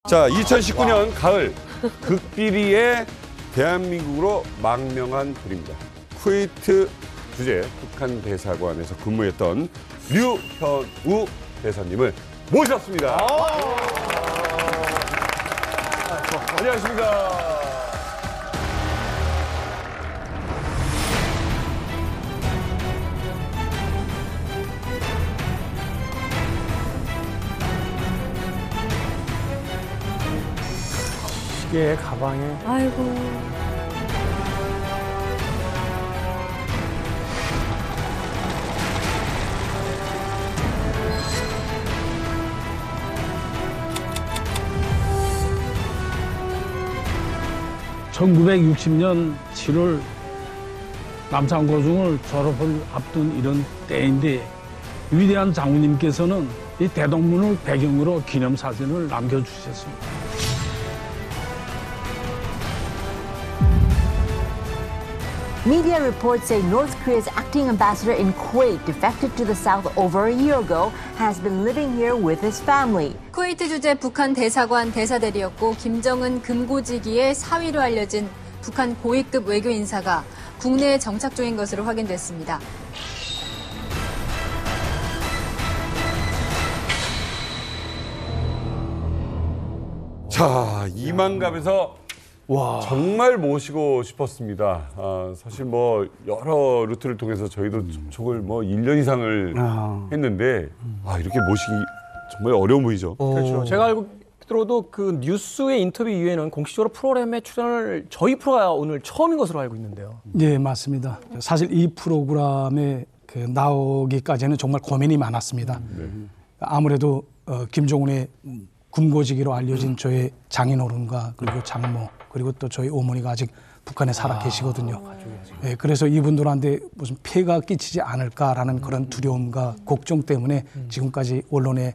자, 2019년 가을 극비리의 대한민국으로 망명한 분입니다. 쿠웨이트 주재 북한 대사관에서 근무했던 류현우 대사님을 모셨습니다. 안녕하십니까. 시계, 가방에. 아이고. (1960년 7월) 남산고중을 졸업을 앞둔 이런 때인데 위대한 장군님께서는 이 대동문을 배경으로 기념사진을 남겨주셨습니다. Media reports say North Korea's acting ambassador in Kuwait, defected to the south over a year ago, has been living here with his family. 쿠웨이트 주재 북한 대사관 대사대리였고 김정은 금고지기의 사위로 알려진 북한 고위급 외교 인사가 국내에 정착 중인 것으로 확인됐습니다. 자, 이만갑에서 정말 모시고 싶었습니다. 사실 뭐 여러 루트를 통해서 저희도 접촉을 뭐 1년 이상을 했는데 이렇게 모시기 정말 어려운 분이죠. 그렇죠. 제가 알기로도 그 뉴스의 인터뷰 이후에는 공식적으로 프로그램에 출연을 저희 프로가 오늘 처음인 것으로 알고 있는데요. 네, 맞습니다. 사실 이 프로그램에 나오기까지는 정말 고민이 많았습니다. 아무래도 김정은의 금고지기로 알려진 저의 장인어른과 그리고 장모 그리고 또 저희 어머니가 아직 북한에 살아 계시거든요. 네, 그래서 이분들한테 무슨 폐가 끼치지 않을까라는 그런 두려움과 걱정 때문에 지금까지 언론에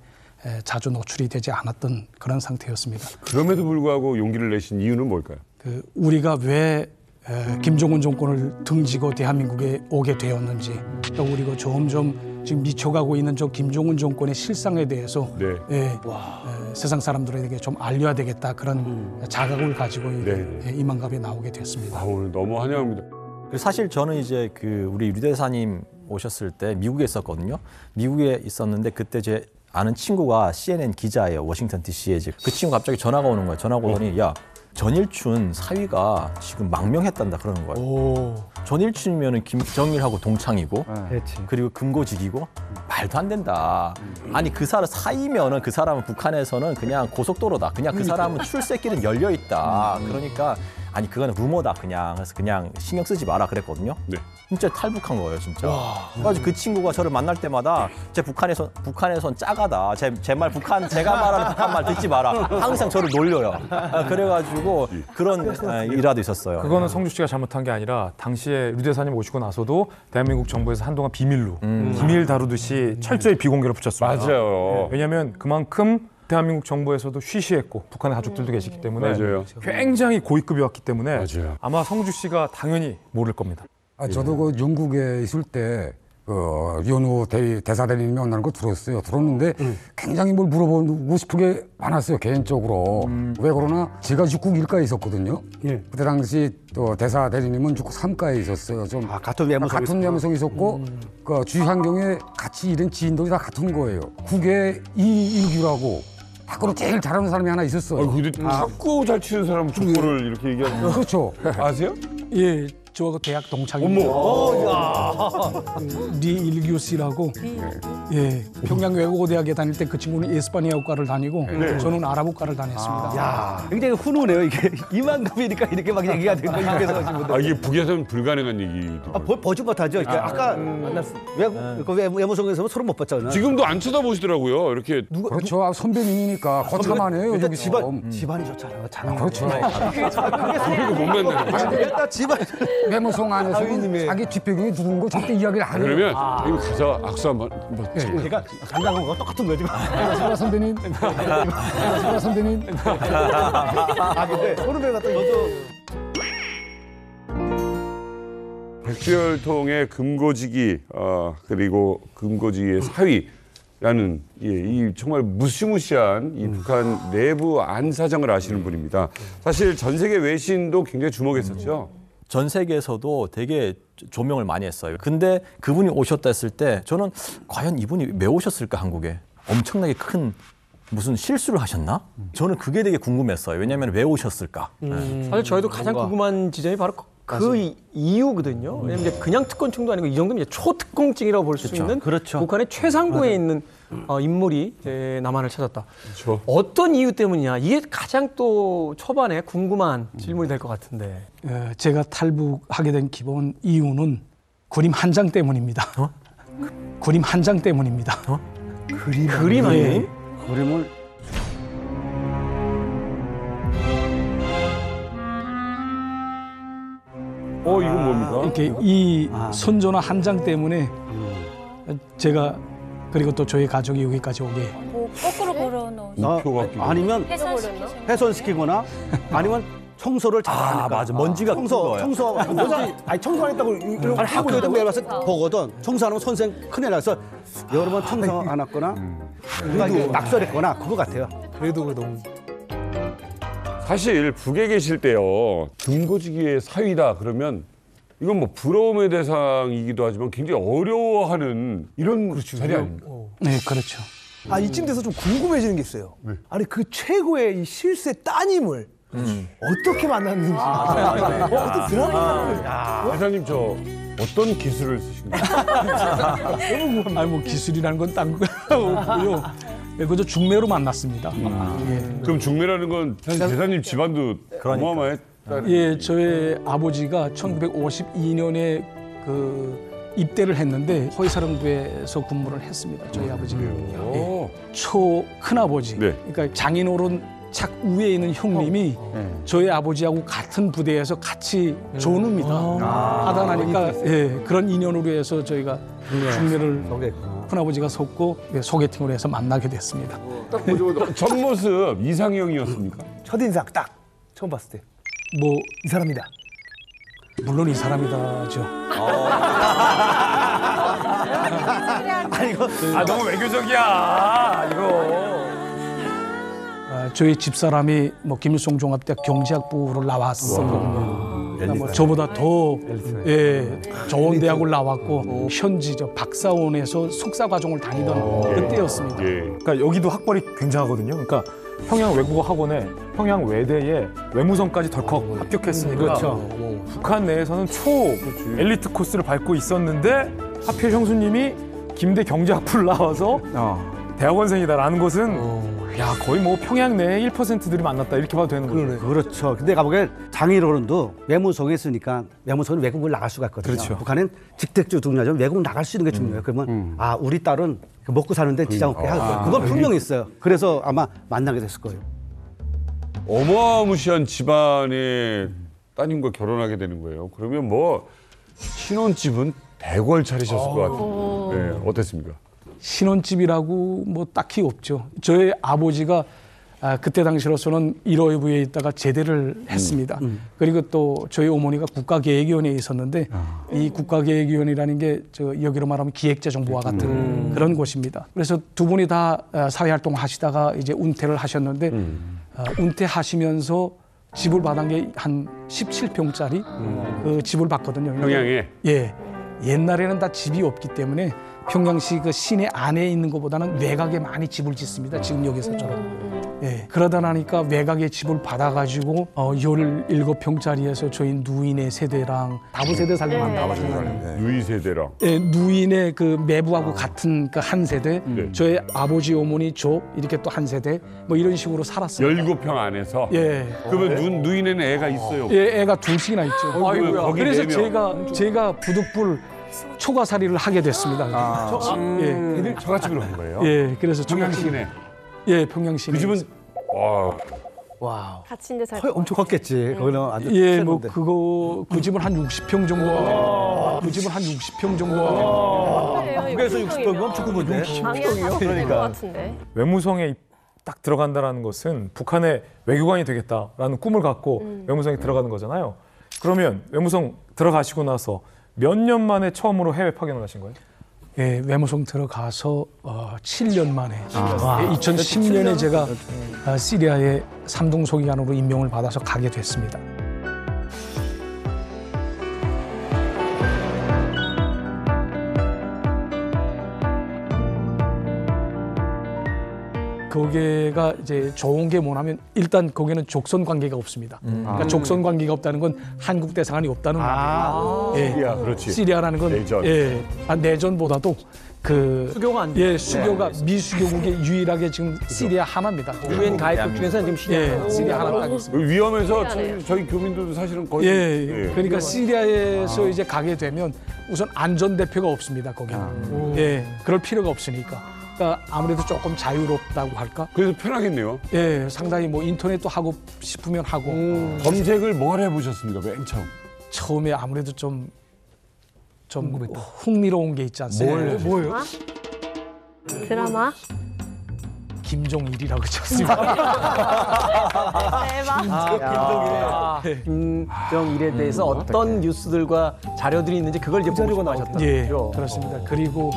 자주 노출이 되지 않았던 그런 상태였습니다. 그럼에도 불구하고 용기를 내신 이유는 뭘까요? 우리가 왜 김정은 정권을 등지고 대한민국에 오게 되었는지 또 우리가 점점 지금 미쳐가고 있는 저 김정은 정권의 실상에 대해서 세상 사람들에게 좀 알려야 되겠다 그런 자각을 가지고 이만갑에 나오게 됐습니다. 오늘 너무 환영합니다. 사실 저는 이제 우리 류 대사님 오셨을 때 미국에 있었거든요. 미국에 있었는데 그때 제 아는 친구가 CNN 기자예요. 워싱턴 DC에. 그 친구 갑자기 전화가 오는 거예요. 전화가 오더니 야, 전일춘 사위가 지금 망명했단다 그러는 거예요. 전일춘이면 김정일하고 동창이고 그리고 금고직이고 말도 안 된다. 아니 그 사람 사위면은 그 사람은 북한에서는 그냥 고속도로다. 그냥 그 사람은 출세길은 열려 있다. 그러니까 아니 그거는 루머다 그냥. 그래서 그냥 신경 쓰지 마라 그랬거든요. 진짜 탈북한 거예요 진짜. 그래서 그 친구가 저를 만날 때마다 제 북한에선 짜가다. 제 말 제가 말하는 북한 말 듣지 마라. 항상 저를 놀려요. 그래가지고 그런 일화도 있었어요. 그거는 성주 씨가 잘못한 게 아니라 당시에 류 대사님 오시고 나서도 대한민국 정부에서 한동안 비밀로 기밀 다루듯이 철저히 비공개로 붙였습니다. 맞아요. 왜냐하면 그만큼 대한민국 정부에서도 쉬쉬했고 북한의 가족들도 계시기 때문에 굉장히 고위급이었기 때문에 아마 성주 씨가 당연히 모를 겁니다. 저도 그 영국에 있을 때 류현우 대사대리님이 만나는 거 들었어요. 들었는데 굉장히 뭘 물어보고 싶은 게 많았어요. 개인적으로. 왜 그러나 제가 육국 1가에 있었거든요. 그때 당시 또 대사대리님은 육국 3가에 있었어요. 좀 같은 외무성이 있었고 그 주한경에 같이 일한 지인들이 다 같은 거예요. 국의 이일규라고 탁구를 제일 잘하는 사람이 하나 있었어요. 근데 탁구 잘 치는 사람은 축구를 이렇게 얘기하는 거 그렇죠. 아세요? 예, 저 대학 동창입니다. 리일규 씨라고. 평양 외국어대학에 다닐 때 그 친구는 에스파니아어과를 다니고 저는 아랍어과를 다녔습니다. 굉장히 훈훈해요. 이게 이만큼이니까 이렇게 막 얘기가 된 거예요. 그래서 이게 북에서는 불가능한 얘기. 버짓버하죠. 아까 외무성에서 소름 못 봤잖아요. 지금도 안 쳐다보시더라고요. 이렇게 그렇죠. 선배님이니까 거참하네요. 일단 여기서. 집안이 좋잖아요. 그렇죠. 그리고 못 만나요. 일단 집안 외무성 안에서는 자기 뒷배경이 누군 거 절대 이야기를 안 해요. 그러면 이거 가서 악수 한번 그러니까 장난한 거 똑같은 거예요 지금. 반갑습니다 선배님. 반갑습니다 선배님. 근데 소름을 갖다 저도 백두혈통의 금고지기 그리고 금고지기의 사위 라는 이 정말 무시무시한 이 북한 내부 안 사정을 아시는 분입니다. 사실 전 세계 외신도 굉장히 주목했었죠. 전 세계에서도 되게 조명을 많이 했어요. 근데 그분이 오셨다 했을 때 저는 과연 이분이 왜 오셨을까 한국에? 엄청나게 큰 무슨 실수를 하셨나? 저는 그게 되게 궁금했어요. 왜냐하면 왜 오셨을까? 사실 저희도 가장 궁금한 지점이 바로 그 이유거든요. 왜냐면 이제 그냥 특권층도 아니고 이 정도면 이제 초특권층이라고 볼 수 있는 북한의 최상부에 있는 인물이 이제 남한을 찾았다. 그렇죠. 어떤 이유 때문이냐? 이게 가장 또 초반에 궁금한 질문이 될 것 같은데. 제가 탈북하게 된 기본 이유는 그림 한 장 때문입니다. 그림 한 장 때문입니다. 그림 아니에요? 그림을 이건 뭡니까? 이렇게 이 선조나 한 장 때문에 제가 그리고 또 저희 가족이 여기까지 오게. 뭐 거꾸로 걸어놓은 우표 같기도 아니면 훼손시키셨나? 훼손시키거나 아니면 청소를 잘하니까. 맞아. 먼지가 청소 아니 청소 안 했다고 이러고 하고 있다고 내가 봐서 보거든. 청소 안 하면 선생 큰일 나서 여러 번 청소 안 했거나 그래도 낙설했거나 그거 같아요. 그래도 너무. 사실 북에 계실 때요. 금고지기의 사위다 그러면 이건 뭐 부러움의 대상이기도 하지만 굉장히 어려워하는 이런 자리 아닙니까? 네, 그렇죠. 아 이쯤 돼서 좀 궁금해지는 게 있어요. 아니 그 최고의 이 실세 따님을 어떻게 만났는지 어떤 드라마 회장님 저 어떤 기술을 쓰신 거예요? 아니 뭐 기술이라는 건 딴 거고요. 네, 그저 중매로 만났습니다. 그럼 중매라는 건 사실 대사님 집안도 어마어마해. 예, 저의 아버지가 1952년에 그 입대를 했는데 허위사령부에서 근무를 했습니다. 저희 아버지가. 초 큰아버지, 네. 그러니까 장인어른 착 위에 있는 형님이 저희 아버지하고 같은 부대에서 같이 전우입니다. 하다 나니까 그런 인연으로 해서 저희가 중매를 큰아버지가 섰고 소개팅을 해서 만나게 됐습니다. 딱 보자마자 첫 모습 이상형이었습니까? 첫인상 딱 처음 봤을 때 이 뭐 사람이다. 물론 이 사람이다죠. 너무 외교적이야 이거. 저희 집사람이 뭐 김일성 종합대학 경제학부를 나왔었거든요. 그러니까 뭐 저보다 더 좋은 대학을 나왔고 현지 저 박사원에서 석사 과정을 다니던 그때였습니다. 그러니까 여기도 학벌이 굉장하거든요. 그러니까 평양 외국어 학원에 평양 외대에 외무성까지 덜컥 합격했으니까 북한 내에서는 초 엘리트 코스를 밟고 있었는데 하필 형수님이 김대 경제학부를 나와서 대학원생이다라는 것은 야 거의 뭐 평양 내에 1%들이 만났다 이렇게 봐도 되는 거죠. 그렇죠. 근데 가보면 장인어른도 외무성에 있으니까 외무성은 외국을 나갈 수가 있거든요. 그렇죠. 북한은 직택주 중요하지만 외국을 나갈 수 있는 게 중요해요. 그러면 우리 딸은 먹고 사는데 지장 없게 하고 그건 분명히 있어요. 그래서 아마 만나게 됐을 거예요. 어마무시한 집안의 따님과 결혼하게 되는 거예요. 그러면 뭐 신혼집은 대궐 차리셨을 것 같아요. 네, 어땠습니까? 신혼집이라고 뭐 딱히 없죠. 저희 아버지가 그때 당시로서는 1호부에 있다가 제대를 했습니다. 그리고 또 저희 어머니가 국가계획위원회에 있었는데 이 국가계획위원회라는 게 저 여기로 말하면 기획재정부와 같은 그런 곳입니다. 그래서 두 분이 다 사회활동 하시다가 이제 은퇴를 하셨는데 은퇴하시면서 집을 받은 게 한 17평짜리 그 집을 받거든요. 평양에? 예. 옛날에는 다 집이 없기 때문에 평양시 그 시내 안에 있는 것보다는 외곽에 많이 집을 짓습니다. 지금 여기서처럼. 예. 그러다 나니까 외곽에 집을 받아가지고 17평짜리에서 저희 누이네 세대랑 다부 세대 살고 만나가지고 누이 세대랑. 예, 누이네 그 매부하고 같은 그 한 세대, 저희 아버지 어머니 저 이렇게 또 한 세대 뭐 이런 식으로 살았어요. 17평 안에서. 예. 그러면 누이네는 애가 있어요. 예, 애가 둘씩이나 있죠. 아이고야. 그래서 거기 4명. 제가 부득불 초가살이를 하게 됐습니다. 애들 처갓집으로 간 거예요? 예, 그래서 평양시내. 예, 평양시내. 그 집은 와. 같이 이제 살 엄청 컸겠지. 거기는 아주 예, 뭐 컸는데. 그 집은 한 60평 정도. 그 집은 한 60평 정도. 그래서 60평이면 엄청 큰 건데. 그러니까 같은데. 외무성에 딱 들어간다라는 것은 북한의 외교관이 되겠다라는 꿈을 갖고 외무성에 들어가는 거잖아요. 그러면 외무성 들어가시고 나서 몇 년 만에 처음으로 해외 파견을 하신 거예요? 예, 외무성 들어가서 7년 만에 2010년에 제가 시리아의 삼동소기관으로 임명을 받아서 가게 됐습니다. 거기가 이제 좋은 게 뭐냐면 일단 거기는 족선 관계가 없습니다. 그러니까 족선 관계가 없다는 건 한국 대사관이 없다는 말이에요. 예. 시리아, 그렇지. 시리아라는 건 내전. 예, 수교가 내전보다도 안 돼요. 예, 수교가 미수교국의 유일하게 지금 시리아 하나입니다. 유엔 가입국 중에서는 지금 예, 시리아 하나 딱 있습니다. 위험해서 저희 교민들도 사실은 거의 예, 그러니까 시리아에서 이제 가게 되면 우선 안전 대표가 없습니다. 거기는 예, 그럴 필요가 없으니까. 그러니까 아무래도 조금 자유롭다고 할까? 그래서 편하겠네요. 예, 상당히 뭐 인터넷도 하고 싶으면 하고. 검색을 뭘 해보셨습니까? 맨 처음. 처음에 아무래도 좀 흥미로운 게 있지 않습니까? 뭐예요? 드라마? 김종일이라고 쳤습니다. 김정일에 대해서 어떤 뉴스들과 자료들이 있는지 그걸 이제 보고 싶어하셨던 예, 거죠. 그렇습니다. 그리고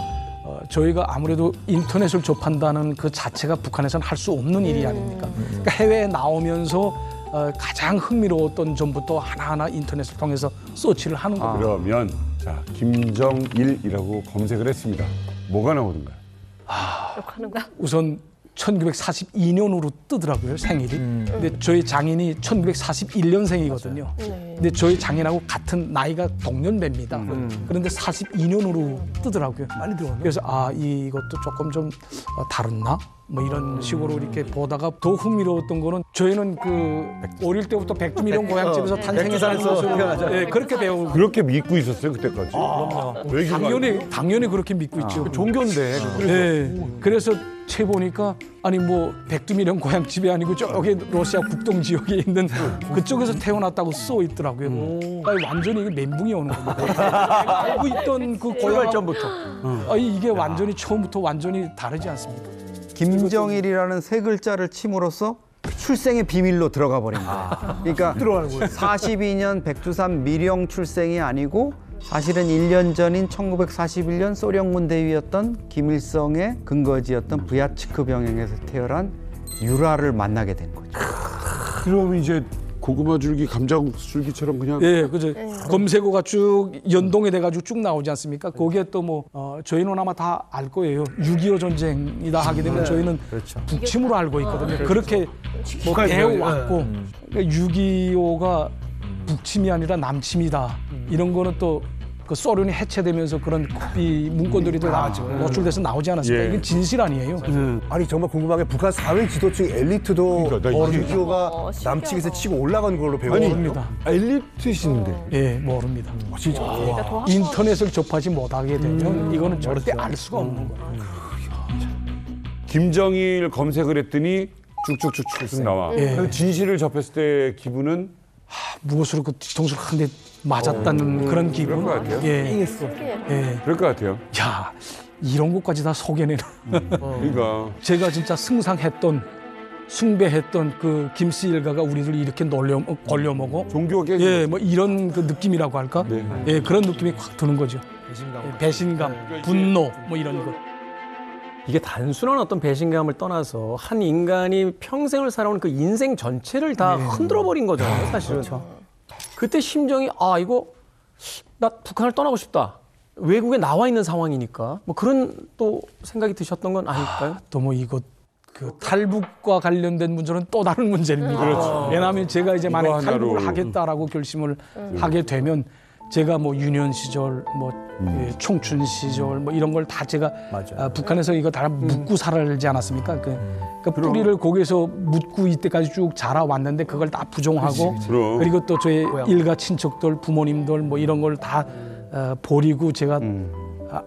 저희가 아무래도 인터넷을 접한다는 그 자체가 북한에서는 할 수 없는 일이 아닙니까? 그러니까 해외에 나오면서 가장 흥미로웠던 점부터 하나하나 인터넷을 통해서 서치를 하는 겁니다. 그러면 자 김정일이라고 검색을 했습니다. 뭐가 나오던가요? 욕하는 거야? 우선 1942년으로 뜨더라고요, 생일이. 근데 저희 장인이 1941년생이거든요. 근데 저희 장인하고 같은 나이가 동년배입니다. 그런데 42년으로 뜨더라고요. 빨리 들어왔네. 그래서 이것도 조금 좀 다르나? 뭐 이런 식으로 이렇게 보다가 더 흥미로웠던 거는 저희는 어릴 때부터 백두미령 고향집에서 탄생했다는 것을 예, 그렇게 배우고 그렇게 믿고 있었어요 그때까지. 당연히 그렇게 믿고 있죠. 종교인데. 네. 그래서 채 보니까 아니 뭐 백두미령 고향집이 아니고 저기 러시아 국동 지역에 있는 그쪽에서 태어났다고 써 있더라고요. 아니, 완전히 이게 멘붕이 오는 겁니다. 알고 있던 그 출발점부터. 이게 완전히 처음부터 완전히 다르지 않습니까? 김정일이라는 세 글자를 침으로써 출생의 비밀로 들어가 버린 거예요. 그러니까 42년 백두산 미령 출생이 아니고 사실은 1년 전인 1941년 소련군 대위였던 김일성의 근거지였던 브야츠크 병영에서 태어난 유라를 만나게 된 거죠. 그러면 이제 고구마 줄기, 감자 줄기처럼 그냥. 예, 그죠. 검색어가 쭉 연동이 돼가지고 쭉 나오지 않습니까? 거기에 또 뭐 저희는 아마 다 알 거예요. 6.25 전쟁이다 하게 되면 저희는 북침으로 알고 있거든요. 그렇게 뭐 배워왔고 6.25가 북침이 아니라 남침이다. 이런 거는 또 그 소련이 해체되면서 그런 이 문건들이 또 노출돼서 나오지 않았습니까? 예. 이건 진실 아니에요. 아니 정말 궁금한 게 북한 사회 지도층 엘리트도 그러니까, 나 이게- 유교가 남측에서 치고 올라간 걸로 모릅니다. 엘리트신데. 예, 모릅니다. 진짜. 인터넷을 접하지 못하게 되면 이거는 절대 알 수가 없는 거예요. 김정일 검색을 했더니 쭉쭉쭉쭉 나와. 예. 그 진실을 접했을 때 기분은 무엇으로 그 뒤통수를 한 대 맞았다는 그런 기분. 그럴 것 같아요. 예. 예. 그럴 것 같아요. 야, 이런 것까지 다 속여내는. 그러니까 제가 진짜 승상했던, 숭배했던 그 김씨 일가가 우리들 이렇게 걸려먹어. 종교가 깨진 예, 뭐 이런 그 느낌이라고 할까? 네. 예, 그런 느낌이 확 드는 거죠. 배신감, 분노, 뭐 이런 거. 이게 단순한 어떤 배신감을 떠나서 한 인간이 평생을 살아온 그 인생 전체를 다 흔들어 버린 거잖아요, 사실은. 그때 심정이 이거 나 북한을 떠나고 싶다. 외국에 나와 있는 상황이니까 뭐 그런 또 생각이 드셨던 건 아닐까요? 또 뭐 이거 그 탈북과 관련된 문제는 또 다른 문제입니다. 그렇죠. 왜냐하면 제가 이제 만약 이거 하나로. 탈북을 하겠다라고 결심을 하게 되면 제가 뭐 유년 시절, 뭐 청춘 시절, 뭐 이런 걸 다 제가 북한에서 이거 다 묻고 살지 않았습니까? 그 뿌리를 거기서 묻고 이때까지 쭉 자라왔는데 그걸 다 부정하고 그럼. 그리고 또 저희 일가 친척들, 부모님들 뭐 이런 걸 다 버리고 제가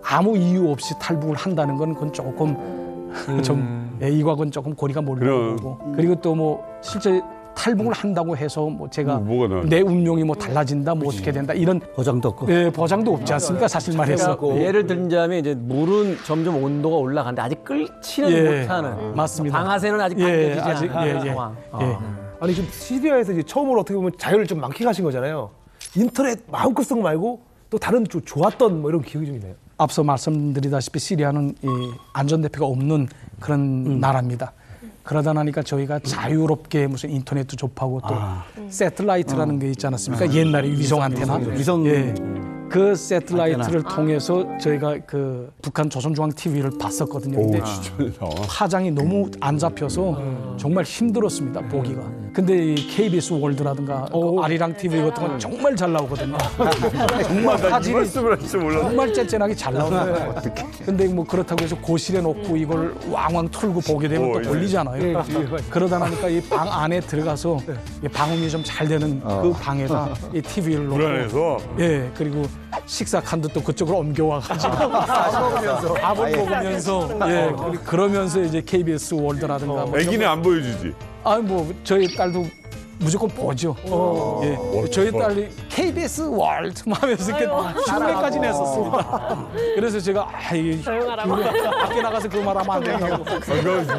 아무 이유 없이 탈북을 한다는 건 그건 조금 좀 이과는 조금 거리가 멀는 거고 그리고 또 뭐 실제 탈북을 한다고 해서 뭐 제가 뭐가 나아요? 내 운명이 뭐 달라진다, 뭐 어떻게 된다 이런 보장도 없고. 예, 보장도 없지 않습니까? 사실 말해서. 예를 들자면 이제 물은 점점 온도가 올라가는데 아직 끓지는 예, 못하는 맞습니다. 방아쇠는 아직 예, 당겨지지 아직, 않는 예, 예. 상황. 예. 아니 지금 시리아에서 이제 처음으로 어떻게 보면 자유를 좀 만끽하신 거잖아요. 인터넷 마음껏 쓴 거 말고 또 다른 좋았던 뭐 이런 기억이 좀 있나요? 앞서 말씀드리다시피 시리아는 이 안전대피가 없는 그런 나라입니다. 그러다 나니까 저희가 자유롭게 무슨 인터넷도 접하고 또 세틀라이트라는 게 있지 않았습니까? 옛날에 위성 안테나. 위성 예. 그 세틀라이트를 통해서 저희가 그 북한 조선중앙 TV를 봤었거든요. 근데 파장이 너무 안 잡혀서 정말 힘들었습니다, 보기가. 근데 이 KBS 월드라든가 아리랑 TV 같은 건 정말 잘 나오거든요. 정말 사진이 정말 쨍쨍하게 잘 나와요. 근데 뭐 그렇다고 해서 고실에 놓고 이걸 왕왕 털고 보게 되면 또 걸리잖아요. 그러다 나니까 이 방 안에 들어가서 이 방음이 좀 잘 되는 그 방에다 이 TV를 놓고 불안해서 예, 그리고 식사 칸도 또 그쪽으로 옮겨와가지고 밥을 먹으면서 예, 그러면서 이제 KBS 월드라든가 뭐 애기는 안 보여주지. 아니 뭐 저희 딸도 무조건 보죠. 예, 저희 딸이 KBS 월드 하면서 이렇게 흉내까지 냈었습니다. 그래서 제가 밖에 나가서 그 말 하면 안 되냐고.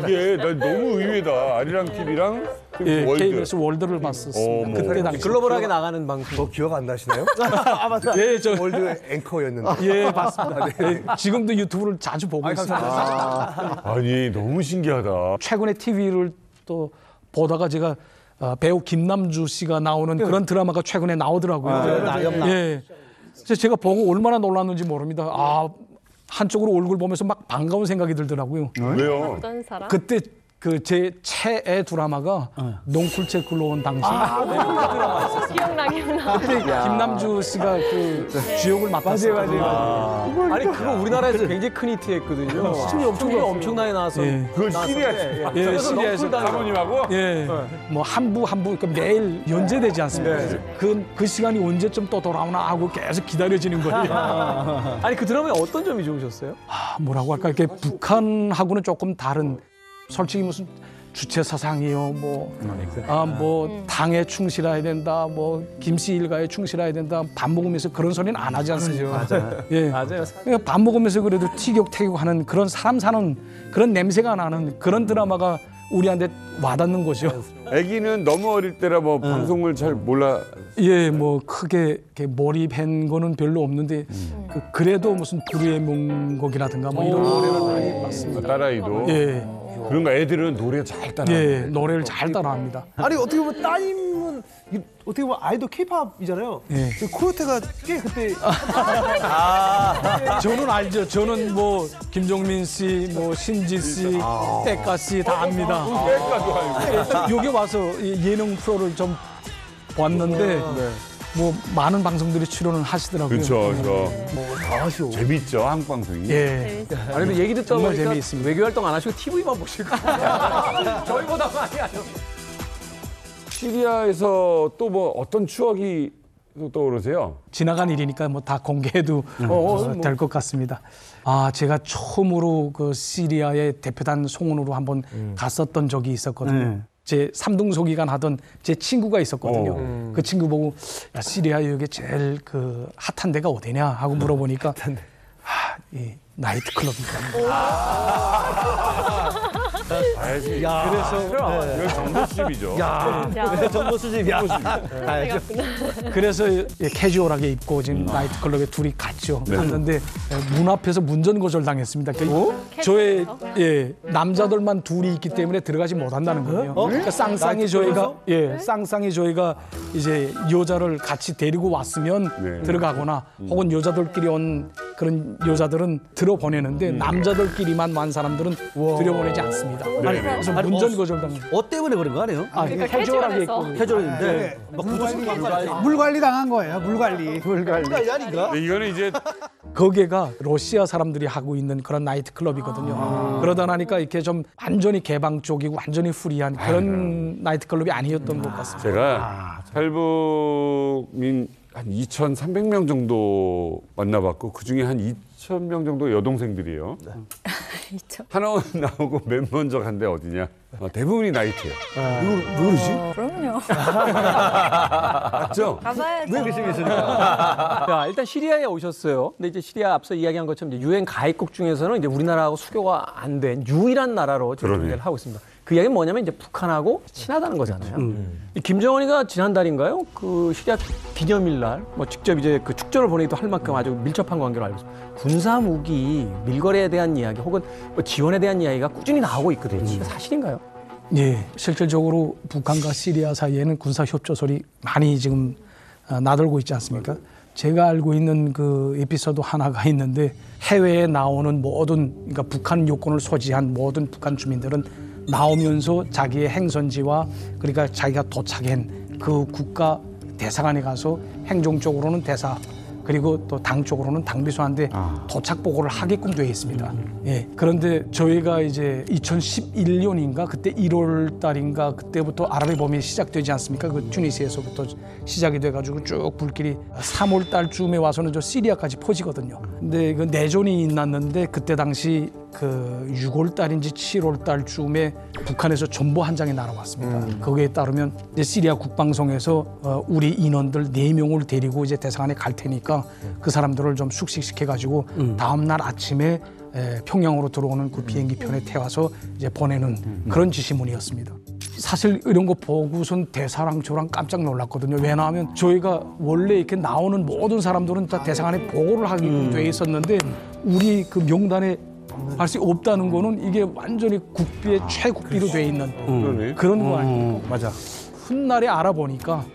이게 난 너무 의외다. 아리랑 TV랑 예, 월드. KBS 월드를 봤었습니다. 그때 당시 글로벌하게 나가는 방송. 뭐 기억 안 나시나요? 아 맞다. 예, 저 월드 앵커였는데. 예, 봤습니다. 예, 지금도 유튜브를 자주 보고 있습니다. 아니 너무 신기하다. 최근에 TV를 또 보다가 제가 배우 김남주 씨가 나오는 그런 드라마가 최근에 나오더라고요. 예. 그래서 제가 보고 얼마나 놀랐는지 모릅니다. 아, 한쪽으로 얼굴 보면서 막 반가운 생각이 들더라고요. 왜요? 어떤 사람? 그때 그 제 최애 드라마가 농쿨체 굴러온 당신. 기억나. 그때 김남주 씨가 그 주역을 맡았어요. 맞아요. 아니 그거 우리나라에서 굉장히 큰 히트했거든요. 시청률 엄청나게 나와서. 예. 그걸 시리아 예, 시리아에서 사모님하고 예, 뭐 한 부 그 매일 연재되지 않습니까? 그 시간이 언제쯤 또 돌아오나 하고 계속 기다려지는 거예요. 아니 그 드라마에 어떤 점이 좋으셨어요? 뭐라고 할까? 이렇게 북한하고는 조금 다른. 솔직히 무슨 주체 사상이요, 뭐 당에 충실해야 된다, 뭐 김씨 일가에 충실해야 된다, 밥 먹으면서 그런 소리는 안 하지 않습니까? 맞아요. 예, 맞아요. 그러니까 밥 먹으면서 그래도 티격태격하는 그런 사람 사는 그런 냄새가 나는 그런 드라마가 우리한테 와닿는 거죠. 아기는 너무 어릴 때라 뭐 방송을 잘 몰라. 예, 뭐 크게 이렇게 몰입한 거는 별로 없는데 그래도 무슨 불의의 명곡이라든가 뭐 이런 노래를 많이 봤습니다. 딸아이도. 예. 그런가 애들은 노래 잘 따라. 예, 노래를 잘 따라합니다. 아니 어떻게 보면 따님은 어떻게 보면 아이돌 K-팝이잖아요. 예. 코요테가 꽤 그때 저는 알죠. 저는 뭐 김종민 씨, 뭐 신지 씨, 백가 씨 다 압니다. 때까지도 알고. 여기 와서 예능 프로를 좀 봤는데 뭐 많은 방송들이 출연을 하시더라고요. 그렇죠. 재밌죠 한국 방송이. 예. 아니 근데 얘기 듣다 정말 보니까 재미있습니다. 외교 활동 안 하시고 TV만 보실 거예요. 저희보다 많이 하죠. 시리아에서 또 뭐 어떤 추억이 떠오르세요? 지나간 일이니까 뭐 다 공개해도 될 것 같습니다. 아, 제가 처음으로 그 시리아의 대표단 송원으로 한번 갔었던 적이 있었거든요. 제 삼등소기관 하던 제 친구가 있었거든요. 그 친구 보고 야, 시리아 여기 제일 그 핫한 데가 어디냐 하고 물어보니까 이 나이트클럽입니다. 그래서 이건 정보 수집이죠. 정보 수집이야. 그래서 캐주얼하게 입고 지금 나이트클럽에 둘이 갔죠. 갔는데 문 앞에서 문전 거절 당했습니다. 저의 남자들만 둘이 있기 때문에 들어가지 못한다는 거예요. 그러니까 쌍쌍이 저희가 이제 여자를 같이 데리고 왔으면 들어가거나 혹은 여자들끼리 온 그런 여자들은 들어보내는데 남자들끼리만 온 사람들은 들여보내지 않습니다. 그래서 문전 거절 당했어요. 때문에 그런 거 아니에요? 그러니까 캐주얼하게 입고 캐주얼인데 물 관리 당한 거예요. 물 관리. 아닌가? 이거는 이제 거기가 러시아 사람들이 하고 있는 그런 나이트 클럽이거든요. 그러다 나니까 이렇게 좀 완전히 개방적이고 완전히 프리한 그런 나이트 클럽이 아니었던 것 같습니다. 제가 탈북민 한 2,300명 정도 만나봤고 그 중에 한 2,000명 정도 여동생들이에요. 하나원 나오고 맨 먼저 간 데 어디냐? 대부분이 나이트예요. 누구지? 그럼요. 맞죠? 가봐야죠. 왜 그러시겠습니까? 자, 일단 시리아에 오셨어요. 근데 이제 시리아 앞서 이야기한 것처럼 이제 유엔 가입국 중에서는 이제 우리나라하고 수교가 안 된 유일한 나라로 지금 그러네. 존재를 하고 있습니다. 그 이야기는 뭐냐면 이제 북한하고 친하다는 거잖아요. 이 김정은이가 지난달인가요? 그 시리아 기념일 날 뭐 직접 이제 그 축전을 보내기도 할 만큼 아주 밀접한 관계로 알고 있습니다. 군사 무기 밀거래에 대한 이야기 혹은 뭐 지원에 대한 이야기가 꾸준히 나오고 있거든요. 이게 사실인가요? 예, 실질적으로 북한과 시리아 사이에는 군사 협조설이 많이 지금 나돌고 있지 않습니까? 제가 알고 있는 그 에피소드 하나가 있는데 해외에 나오는 모든 그러니까 북한 요건을 소지한 모든 북한 주민들은 나오면서 자기의 행선지와 그러니까 자기가 도착한 그 국가 대사관에 가서 행정적으로는 대사 그리고 또 당 쪽으로는 당비서한테 도착 보고를 하게끔 되어 있습니다. 예. 그런데 저희가 이제 2011년인가 그때 1월 달인가 그때부터 아랍의 봄이 시작되지 않습니까? 그 튜니스에서부터 시작이 돼가지고 쭉 불길이 3월 달쯤에 와서는 저 시리아까지 퍼지거든요. 근데 그 내전이 났는데 그때 당시 그 6월 달인지 7월 달쯤에 북한에서 전보 한 장이 날아왔습니다. 거기에 따르면 이제 시리아 국방성에서 우리 인원들 4명을 데리고 이제 대사관에 갈 테니까 그 사람들을 좀 숙식시켜가지고 다음 날 아침에 평양으로 들어오는 그 비행기 편에 태워서 이제 보내는 그런 지시문이었습니다. 사실 이런 거 보고선 대사랑 저랑 깜짝 놀랐거든요. 왜냐하면 저희가 원래 이렇게 나오는 모든 사람들은 다 대사관에 보고를 하게끔 돼 있었는데 우리 그 명단에 할 수 없다는 거는 이게 완전히 국비의 최국비로 돼 있는 그런 거 아닙니까? 맞아. 훗날에 알아보니까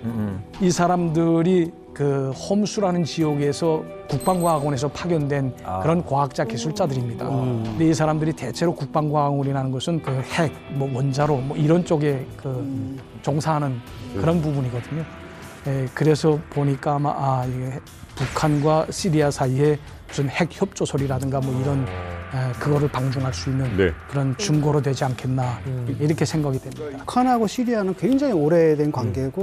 이 사람들이 그 홈수라는 지역에서 국방과학원에서 파견된 그런 과학자 기술자들입니다. 근데 이 사람들이 대체로 국방과학원이라는 것은 그 핵, 뭐 원자로 뭐 이런 쪽에 그 종사하는 그런 부분이거든요. 그래서 보니까 아마 이게 북한과 시리아 사이에 무슨 핵 협조설이라든가 뭐 이런 그거를 방중할 수 있는 그런 증거로 되지 않겠나 이렇게 생각이 됩니다. 북한하고 시리아는 굉장히 오래된 관계고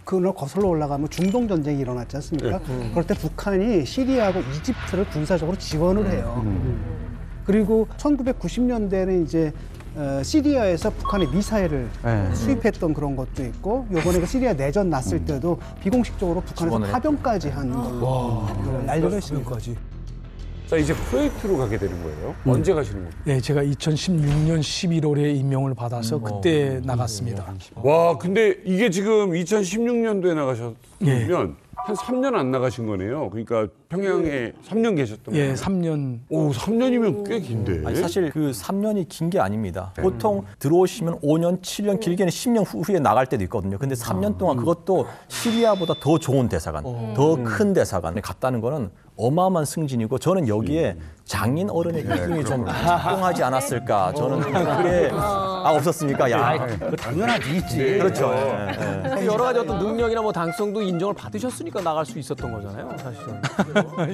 그걸 거슬러 올라가면 중동 전쟁이 일어났지 않습니까? 그럴 때 북한이 시리아하고 이집트를 군사적으로 지원을 해요. 그리고 1990년대는 이제 시리아에서 북한의 미사일을 수입했던 그런 것도 있고 요번에 그 시리아 내전 났을 때도 비공식적으로 북한에서 파병까지 한 알려져 있습니다. 자, 이제 쿠웨이트로 가게 되는 거예요? 언제 가시는 거예요? 네, 제가 2016년 11월에 임명을 받아서 그때 나갔습니다. 와, 근데 이게 지금 2016년도에 나가셨으면 한 3년 안 나가신 거네요. 그러니까 평양에 3년 계셨던 거예요? 예, 3년. 오, 3년이면 꽤 긴데. 아니, 사실 그 3년이 긴 게 아닙니다. 보통 들어오시면 5년, 7년, 길게는 10년 후에 나갈 때도 있거든요. 근데 3년 동안 그것도 시리아보다 더 좋은 대사관, 더 큰 대사관에 갔다는 거는 어마어마한 승진이고 저는 여기에 장인 어른의 일등이 좀 작동하지 않았을까. 저는 그게 없었습니까? 야, 그 당연하지 있지. 그렇죠. 여러 가지 어떤 능력이나 뭐 당성도 인정을 받으셨으니까 나갈 수 있었던 거잖아요, 사실은.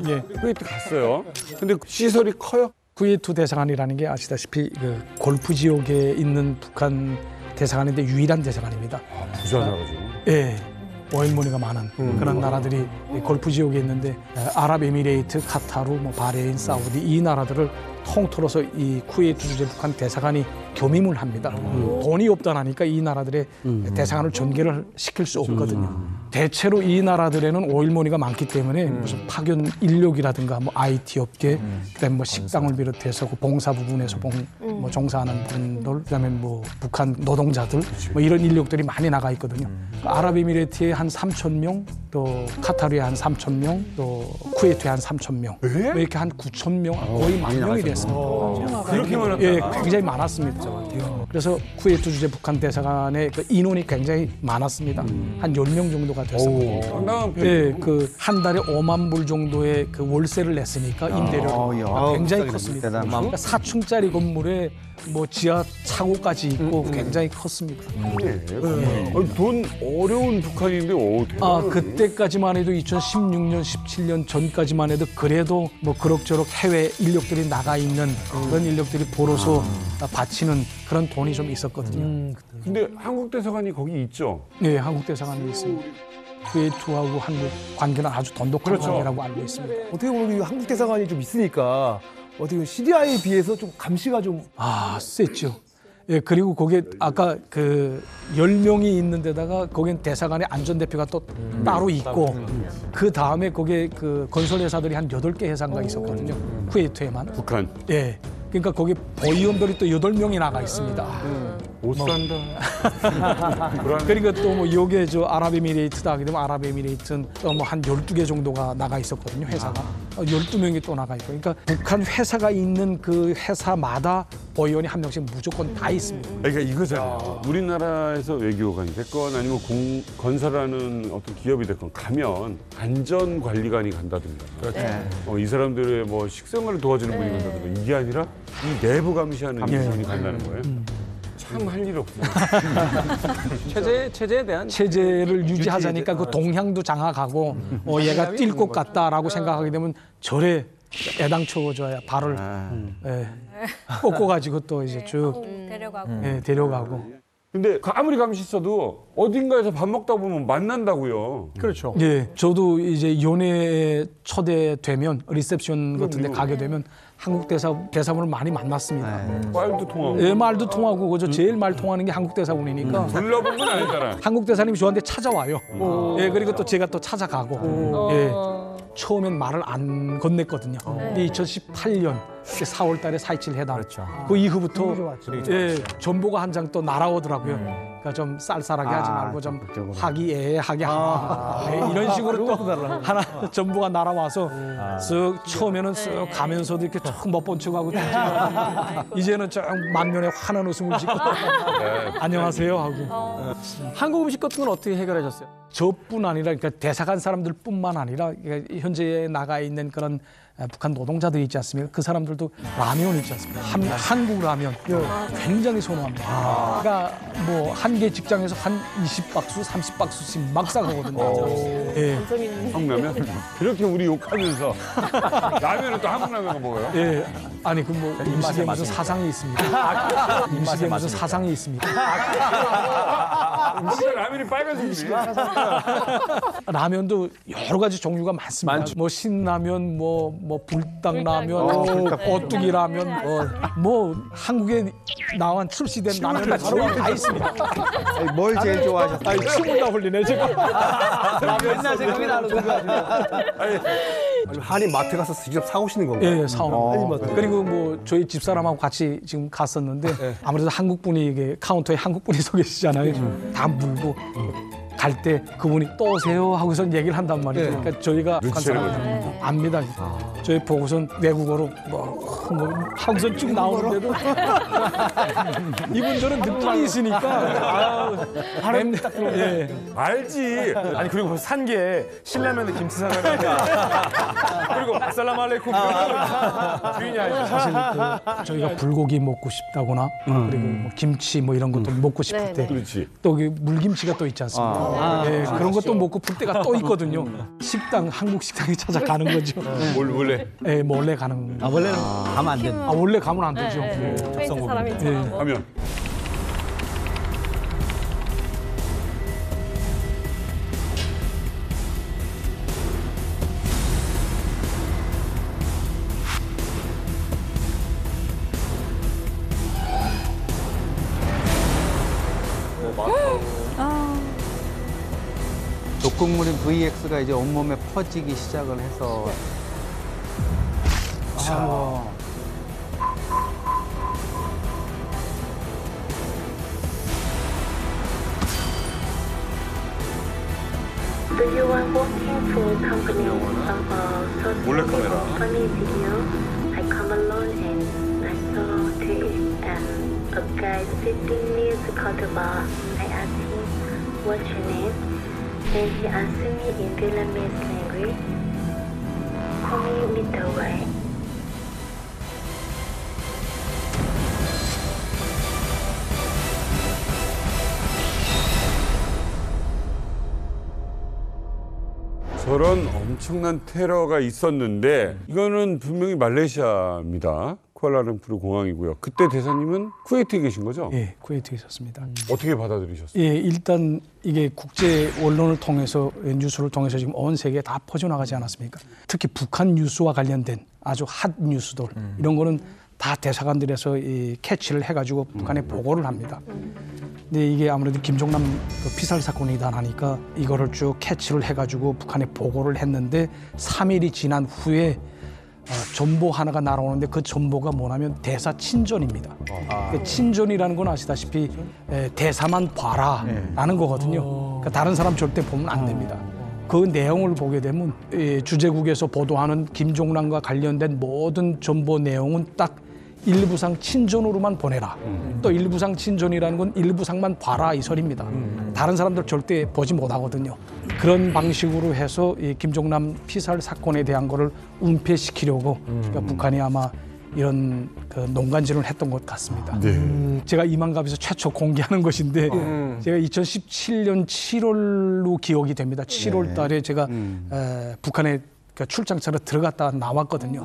예, 쿠웨이트 갔어요. 근데 시설이 커요? 쿠웨이트 대사관이라는 게 아시다시피 그 골프 지역에 있는 북한 대사관인데 유일한 대사관입니다. 부자나가지고. 예. 오일머니가 많은 그런 나라들이 골프 지역에 있는데 아랍에미레이트, 카타르, 뭐 바레인, 사우디 이 나라들을 통틀어서 이 쿠웨이트 주재 북한 대사관이 겸임을 합니다. 돈이 없다나니까 이 나라들의 대사관을 전개를 시킬 수 없거든요. 대체로 이 나라들에는 오일머니가 많기 때문에 무슨 파견 인력이라든가 뭐 IT 업계, 그다음에 뭐 식당을 비롯해서 그 봉사 부분에서 뭐 종사하는 분들, 그다음에 뭐 북한 노동자들, 뭐 이런 인력들이 많이 나가 있거든요. 아랍에미레이트에 한 3,000명, 또 카타르에 한 3,000명, 또 쿠웨이트에 한 3,000명, 뭐 이렇게 한 9,000명, 거의 10,000명이 됐습니다. 그렇게 많았다. 예, 굉장히 많았습니다. 그래서 쿠웨이트 주재 북한 대사관의 그 인원이 굉장히 많았습니다. 한 10명 정도가 됐었거든요. 상당한 편. 예, 그 한 달에 5만 불 정도의 그 월세를 냈으니까 임대료가 굉장히 컸습니다. 그러니까 4층짜리 건물에 뭐 지하 차고까지 있고 굉장히 컸습니다. 아니, 돈 어려운 북한인데 그때까지만 해도 2016년, 17년 전까지만 해도 그래도 뭐 그럭저럭 해외 인력들이 나가 있는 그런 인력들이 벌어서 바치는 그런 돈이 좀 있었거든요. 근데 한국 대사관이 거기 있죠? 네, 한국 대사관이 있습니다. 쿠웨이트하고 한국 관계는 아주 돈독한 관계라고 알고 있습니다. 어떻게 보면 이 한국 대사관이 좀 있으니까 어떻게 보면 시리아에 비해서 좀 감시가 좀 셌죠. 예, 그리고 거기에 아까 그 10명이 있는 데다가 거긴 대사관의 안전대표가 또 따로 있고 그 다음에 거기에 그 건설회사들이 한 8개 회사가 있었거든요. 쿠웨이트에만. 북한. 예. 그러니까 거기 보위원들이 또 8명이 나가 있습니다. 못 산다. 그러니까 또 뭐 요게 저 아랍에미레이트다 하게 되면 아랍에미레이트는 또 뭐 한 12개 정도가 나가 있었거든요, 회사가. 12명이 또 나가 있고. 그러니까 북한 회사가 있는 그 회사마다 보위원이 한 명씩 무조건 다 있습니다. 그러니까 이거잖아요. 우리나라에서 외교관이 됐건 아니면 건설하는 어떤 기업이 됐건 가면 안전관리관이 간다든가. 그렇죠. 이 사람들의 뭐 식생활을 도와주는 분이 간다든가. 이게 아니라 이 내부 감시하는 분이 간다는 거예요. 참 할 일 없어요. 체제에 대한 체제를 유지하자니까 그 동향도 장악하고 얘가 뛸 것 같다라고 생각하게 되면 절에 애당초줘야 발을 꺾어가지고 또 이제 쭉 데려가고. 데려가고. 근데 아무리 감시 있어도 어딘가에서 밥 먹다 보면 만난다고요. 그렇죠. 예, 저도 이제 연회에 초대되면 리셉션 같은 데 가게 되면 한국 대사분을 많이 만났습니다. 말도 통하고. 예, 말도 통하고 그저 제일 말 통하는 게 한국 대사분이니까. 둘러본 건 아니잖아. 한국 대사님이 저한테 찾아와요. 예, 그리고 또 제가 또 찾아가고. 예. 처음엔 말을 안 건넸거든요. 근데 2018년 4월 달에 4.27 회담. 그렇죠. 그 이후부터 전보가 한 장 또 날아오더라고요. 그러니까 좀 쌀쌀하게 하지 말고 좀 화기애애하게 이런 식으로 또 하나 전보가 날아와서 쓱 처음에는 쓱 가면서도 이렇게 쭉 못 본 척하고 이제는 쭉 만면에 환한 웃음을 짓고 안녕하세요 하고. 한국 음식 같은 건 어떻게 해결하셨어요? 저뿐 아니라 그러니까 대사관 사람들뿐만 아니라 현재 나가 있는 그런 북한 노동자들이 있지 않습니까? 그 사람들도 라면 있지 않습니까? 한국 라면 굉장히 선호합니다. 그러니까 뭐 한 개 직장에서 한 20박스, 30박스씩 막 싸가거든요. 예. 한국 라면? 그렇게 우리 욕하면서 라면은 또 한국 라면가 먹어요? 예. 아니 그 뭐 음식에 무슨 사상이 있습니다. 음식에 무슨 사상이 있습니다. 음식에 라면이 빨간색이네. 라면도 여러 가지 종류가 많습니다. 뭐 신라면, 뭐 불닭라면, 오뚜기 라면, 뭐 한국에 나온 출시된 라면 다 있습니다. 뭘 제일 좋아하셨어요? 침을 다 흘리네 지금. 맨날 생각이 나는 한인 마트 가서 직접 사오시는 건가요? 예, 사오는. 그리고 뭐 저희 집사람하고 같이 지금 갔었는데 아무래도 한국 분이 이게 카운터에 한국 분이 서 계시잖아요. 다 물고. 갈 때 그분이 또 오세요 하고선 얘기를 한단 말이죠. 그러니까 저희가 압니다. 저희 보고선 외국어로 뭐 하고선 쭉 나오는데도 이분들은 느낌이 있으니까 발음 딱 들어. 예. 알지. 아니 그리고 산 게 신라면에 김치 사가니까 그리고 아살라무 알레이쿰 주인이 아니죠. 사실 저희가 불고기 먹고 싶다거나 그리고 뭐 김치 뭐 이런 것도 먹고 싶을 때 또 물김치가 또 있지 않습니까? 예, 그런 것도 먹고 풀 때가 또 있거든요. 식당, 한국 식당에 찾아가는 거죠. 몰래? 예, 몰래 가는. 원래는 가면 안 된다. 원래 가면 안 되죠. 페이스 사람이처럼. 하면. 독극물인 VX가 이제 온몸에 퍼지기 시작을 해서 So you are working for a company 몰래카메라. funny video. I come alone and I saw it and a guy sitting near the counter bar. I asked him, what's your name? Then he answered me in Vietnamese language. Call me Mr. White. 저런 엄청난 테러가 있었는데 이거는 분명히 말레이시아입니다. 쿠알라룸푸르 공항이고요. 그때 대사님은 쿠웨이트에 계신 거죠? 예, 쿠웨이트에 있었습니다. 어떻게 받아들이셨어요? 예, 일단 이게 국제 언론을 통해서 뉴스를 통해서 지금 온 세계에 다 퍼져나가지 않았습니까? 특히 북한 뉴스와 관련된 아주 핫 뉴스들 이런 거는 다 대사관들에서 이 캐치를 해가지고 북한에 보고를 합니다. 근데 이게 아무래도 김정남 그 피살 사건이다 하니까 이거를 쭉 캐치를 해가지고 북한에 보고를 했는데 3일이 지난 후에 전보 하나가 날아오는데 그 전보가 뭐냐면 대사 친전입니다. 그 친전이라는 건 아시다시피 대사만 봐라라는 거거든요. 그러니까 다른 사람 절대 보면 안 됩니다. 그 내용을 보게 되면 주재국에서 보도하는 김종남과 관련된 모든 정보 내용은 딱 일부상 친전으로만 보내라. 또 일부상 친전이라는 건 일부상만 봐라 이 소리입니다. 다른 사람들 절대 보지 못하거든요. 그런 방식으로 해서 이 김종남 피살 사건에 대한 거를 은폐시키려고 그러니까 북한이 아마 이런 그 농간질을 했던 것 같습니다. 제가 이만갑에서 최초 공개하는 것인데 제가 2017년 7월로 기억이 됩니다. 7월 달에 제가 북한에 출장차로 들어갔다 나왔거든요.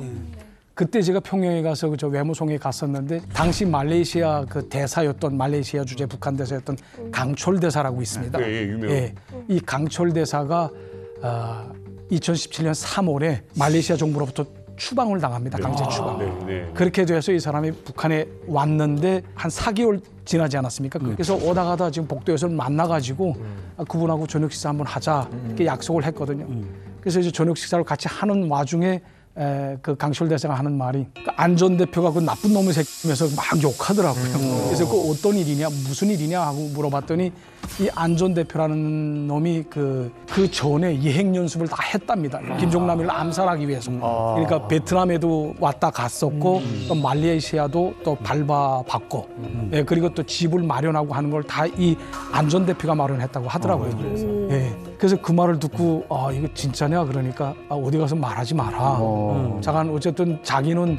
그때 제가 평양에 가서 저 외무성에 갔었는데 당시 말레이시아 그 대사였던 말레이시아 주재 북한 대사였던 강철 대사라고 있습니다. 유명. 이 강철 대사가 2017년 3월에 말레이시아 정부로부터 추방을 당합니다. 강제 추방. 그렇게 돼서 이 사람이 북한에 왔는데 한 4개월 지나지 않았습니까? 그래서 오다 가다 지금 복도에서 만나가지고 그분하고 저녁 식사 한번 하자 이렇게 약속을 했거든요. 그래서 이제 저녁 식사를 같이 하는 와중에 그 강철 대사가 하는 말이 그 안전 대표가 그 나쁜 놈의 새끼면서 막 욕하더라고요. 그래서 그 어떤 일이냐, 무슨 일이냐 하고 물어봤더니 이 안전 대표라는 놈이 그 전에 예행 연습을 다 했답니다. 김종남을 암살하기 위해서. 그러니까 베트남에도 왔다 갔었고 또 말레이시아도 또 밟아봤고, 그리고 또 집을 마련하고 하는 걸 다 이 안전 대표가 마련했다고 하더라고요. 그래서 그 말을 듣고 이거 진짜냐 그러니까 어디 가서 말하지 마라. 잠깐 어쨌든 자기는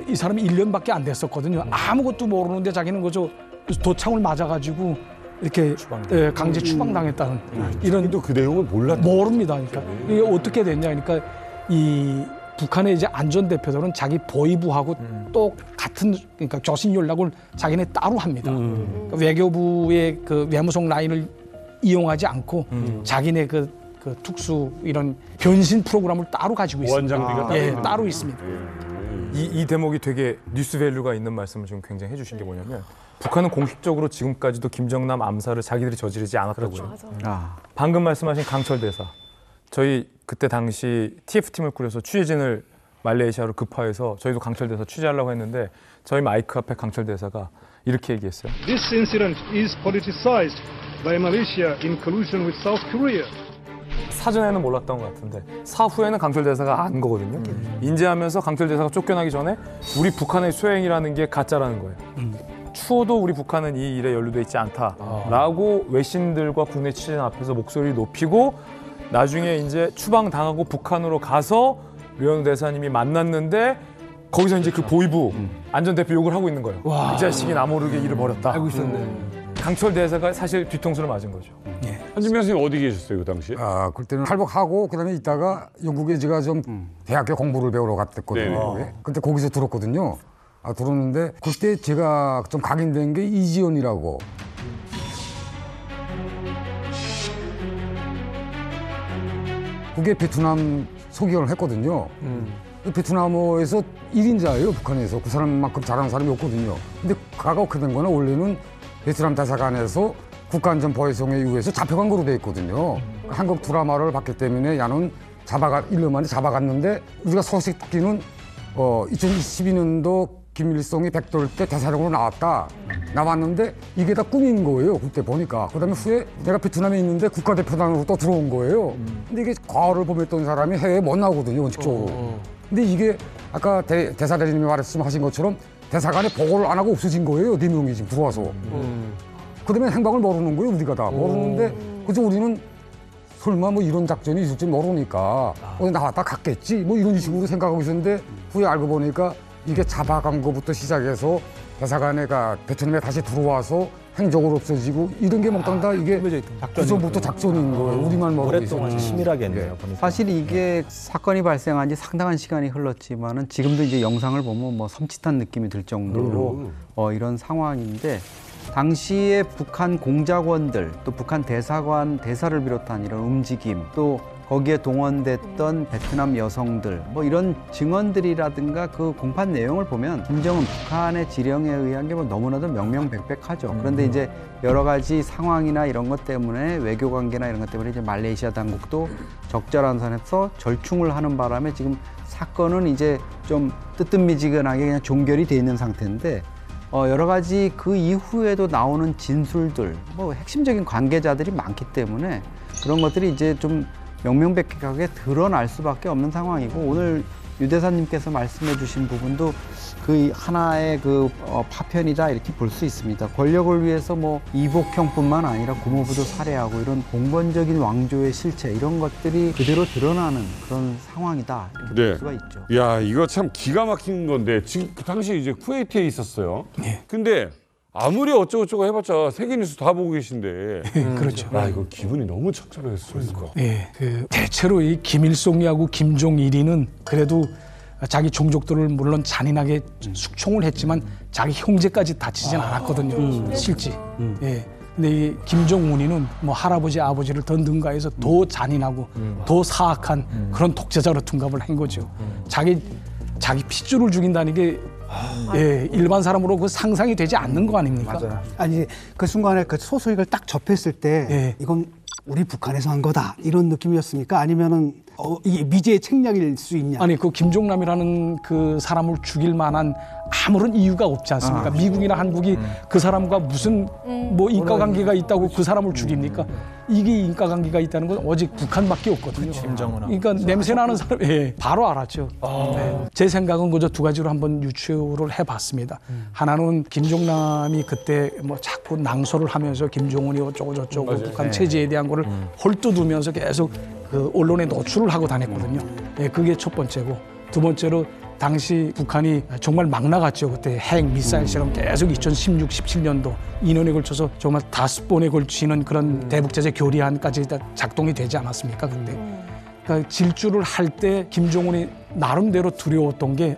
이 사람이 1년밖에 안 됐었거든요. 아무것도 모르는데 자기는 그저 도창을 맞아가지고 이렇게 강제 추방당했다는 이런. 또 그 내용을 모릅니다. 그러니까 이게 어떻게 됐냐. 그러니까 이 북한의 이제 안전 대표들은 자기 보위부하고 또 같은 그러니까 교신 연락을 자기네 따로 합니다. 그러니까 외교부의 그 외무성 라인을 이용하지 않고 자기네 그 특수 이런 변신 프로그램을 따로 가지고 있습니다. 원장비가 따로 있습니다. 이 대목이 되게 뉴스 밸류가 있는 말씀을 지금 굉장히 해주신 게 뭐냐면 북한은 공식적으로 지금까지도 김정남 암살을 자기들이 저지르지 않았다고요. 방금 말씀하신 강철 대사, 저희 그때 당시 TF팀을 꾸려서 취재진을 말레이시아로 급파해서 저희도 강철 대사 취재하려고 했는데 저희 마이크 앞에 강철 대사가 이렇게 얘기했어요. This incident is politicized by Malaysia in collusion with South Korea. 사전에는 몰랐던 것 같은데 사후에는 강철 대사가 안 거거든요. 인지하면서 강철 대사가 쫓겨나기 전에 우리 북한의 소행이라는 게 가짜라는 거예요. 추호도 우리 북한은 이 일에 연루돼 있지 않다라고 외신들과 국내 취재진 앞에서 목소리를 높이고 나중에 이제 추방당하고 북한으로 가서 류현우 대사님이 만났는데 거기서 이제 그 보위부 안전대표 욕을 하고 있는 거예요. 이 자식이 나 모르게 일을 벌였다. 알고 있었네. 강철 대사가 사실 뒤통수를 맞은 거죠. 한준명 선생님 어디 계셨어요 그 당시? 그때는 탈북하고 그다음에 있다가 영국에 제가 좀 대학교 공부를 배우러 갔거든요. 그때 거기서 들었거든요. 들었는데 그때 제가 좀 각인된 게 이지연이라고. 그게 베트남 소개를 했거든요. 베트남어에서 1인자예요, 북한에서. 그 사람만큼 잘하는 사람이 없거든요. 근데 그가 어떻게 된 거는 원래는 베트남 대사관에서 국가안전보위성에 의해서 잡혀간 거로 돼 있거든요. 한국 드라마를 봤기 때문에 야는 1년 만에 잡아갔는데 우리가 소식 듣기는 2012년도 김일성이 백돌 때 대사령으로 나왔는데 이게 다 꿈인 거예요. 그때 보니까. 그다음에 후에 내가 베트남에 있는데 국가대표단으로 또 들어온 거예요. 근데 이게 과거를 보냈던 사람이 해외에 못 나오거든요, 원칙적으로. 근데 이게 아까 대사대리님이 말씀하신 것처럼 대사관에 보고를 안 하고 없어진 거예요. 4명이 지금 들어와서. 그다음에 행방을 모르는 거예요, 우리가 다. 모르는데 그래서 우리는 설마 뭐 이런 작전이 있을지 모르니까 어디 나왔다 갔겠지 뭐 이런 식으로 생각하고 있었는데 후에 알고 보니까 이게 잡아간 것부터 시작해서 대사관에가 베트남에 다시 들어와서 행적으로 없어지고 이런 게 몽땅 다 이게 그전부터 작전인 거예요. 우리만 모르고 오랫동안 치밀하게 했네요. 사실 이게 사건이 발생한 지 상당한 시간이 흘렀지만은 지금도 이제 영상을 보면 뭐 섬찟한 느낌이 들 정도로 이런 상황인데 당시에 북한 공작원들 또 북한 대사관 대사를 비롯한 이런 움직임 또 거기에 동원됐던 베트남 여성들 뭐 이런 증언들이라든가 그 공판 내용을 보면 김정은 북한의 지령에 의한 게 뭐 너무나도 명명백백하죠. 그런데 이제 여러 가지 상황이나 이런 것 때문에 외교 관계나 이런 것 때문에 이제 말레이시아 당국도 적절한 선에서 절충을 하는 바람에 지금 사건은 이제 좀 뜨뜻미지근하게 그냥 종결이 돼 있는 상태인데 여러 가지 그 이후에도 나오는 진술들, 뭐 핵심적인 관계자들이 많기 때문에 그런 것들이 이제 좀 명명백백하게 드러날 수밖에 없는 상황이고 오늘 유 대사님께서 말씀해 주신 부분도 그 하나의 그 파편이다 이렇게 볼 수 있습니다. 권력을 위해서 뭐 이복형뿐만 아니라 고모부도 살해하고 이런 봉건적인 왕조의 실체 이런 것들이 그대로 드러나는 그런 상황이다 이렇게 볼 수가 있죠. 야, 이거 참 기가 막힌 건데 지금 그 당시 이제 쿠웨이트에 있었어요. 근데 아무리 어쩌고저쩌고 해봤자 세계 뉴스 다 보고 계신데. 그렇죠. 아, 이거 기분이 너무 착잡했을 것 같아요. 예, 대체로 이 김일성이하고 김종일이는 그래도 자기 종족들을 물론 잔인하게 숙청을 했지만 자기 형제까지 다치진 않았거든요. 실제. 예. 근데 이 김정은이는 뭐 할아버지 아버지를 더 능가해서 더 잔인하고 더 사악한 그런 독재자로 둔갑을 한 거죠. 자기 핏줄을 죽인다는 게 예, 일반 사람으로 그 상상이 되지 않는 거 아닙니까? 맞아요. 아니 그 순간에 그 소설을 딱 접했을 때 이건 우리 북한에서 한 거다 이런 느낌이었습니까? 아니면은 이게 미제의 책략일 수 있냐? 아니 그 김종남이라는 그 사람을 죽일 만한 아무런 이유가 없지 않습니까? 미국이나 한국이 그 사람과 무슨 뭐 인과관계가 있다고 그 사람을 죽입니까? 이게 인과관계가 있다는 건 오직 북한밖에 없거든요. 그러니까 냄새나는 사람, 바로 알았죠. 네. 제 생각은 그저 두 가지로 한번 유추를 해봤습니다. 하나는 김종남이 그때 뭐 자꾸 낭소를 하면서 김정은이 어쩌고 저쩌고 북한 체제에 대한 거를 헐뜯으면서 계속 그 언론에 노출을 하고 다녔거든요. 그게 첫 번째고 두 번째로 당시 북한이 정말 막 나갔죠. 그때 핵 미사일 실험 계속 2016, 17년도 2년에 걸쳐서 정말 5번에 걸치는 그런 대북제재 교리안까지 작동이 되지 않았습니까? 그때. 그러니까 질주를 할 때 김정은이 나름대로 두려웠던 게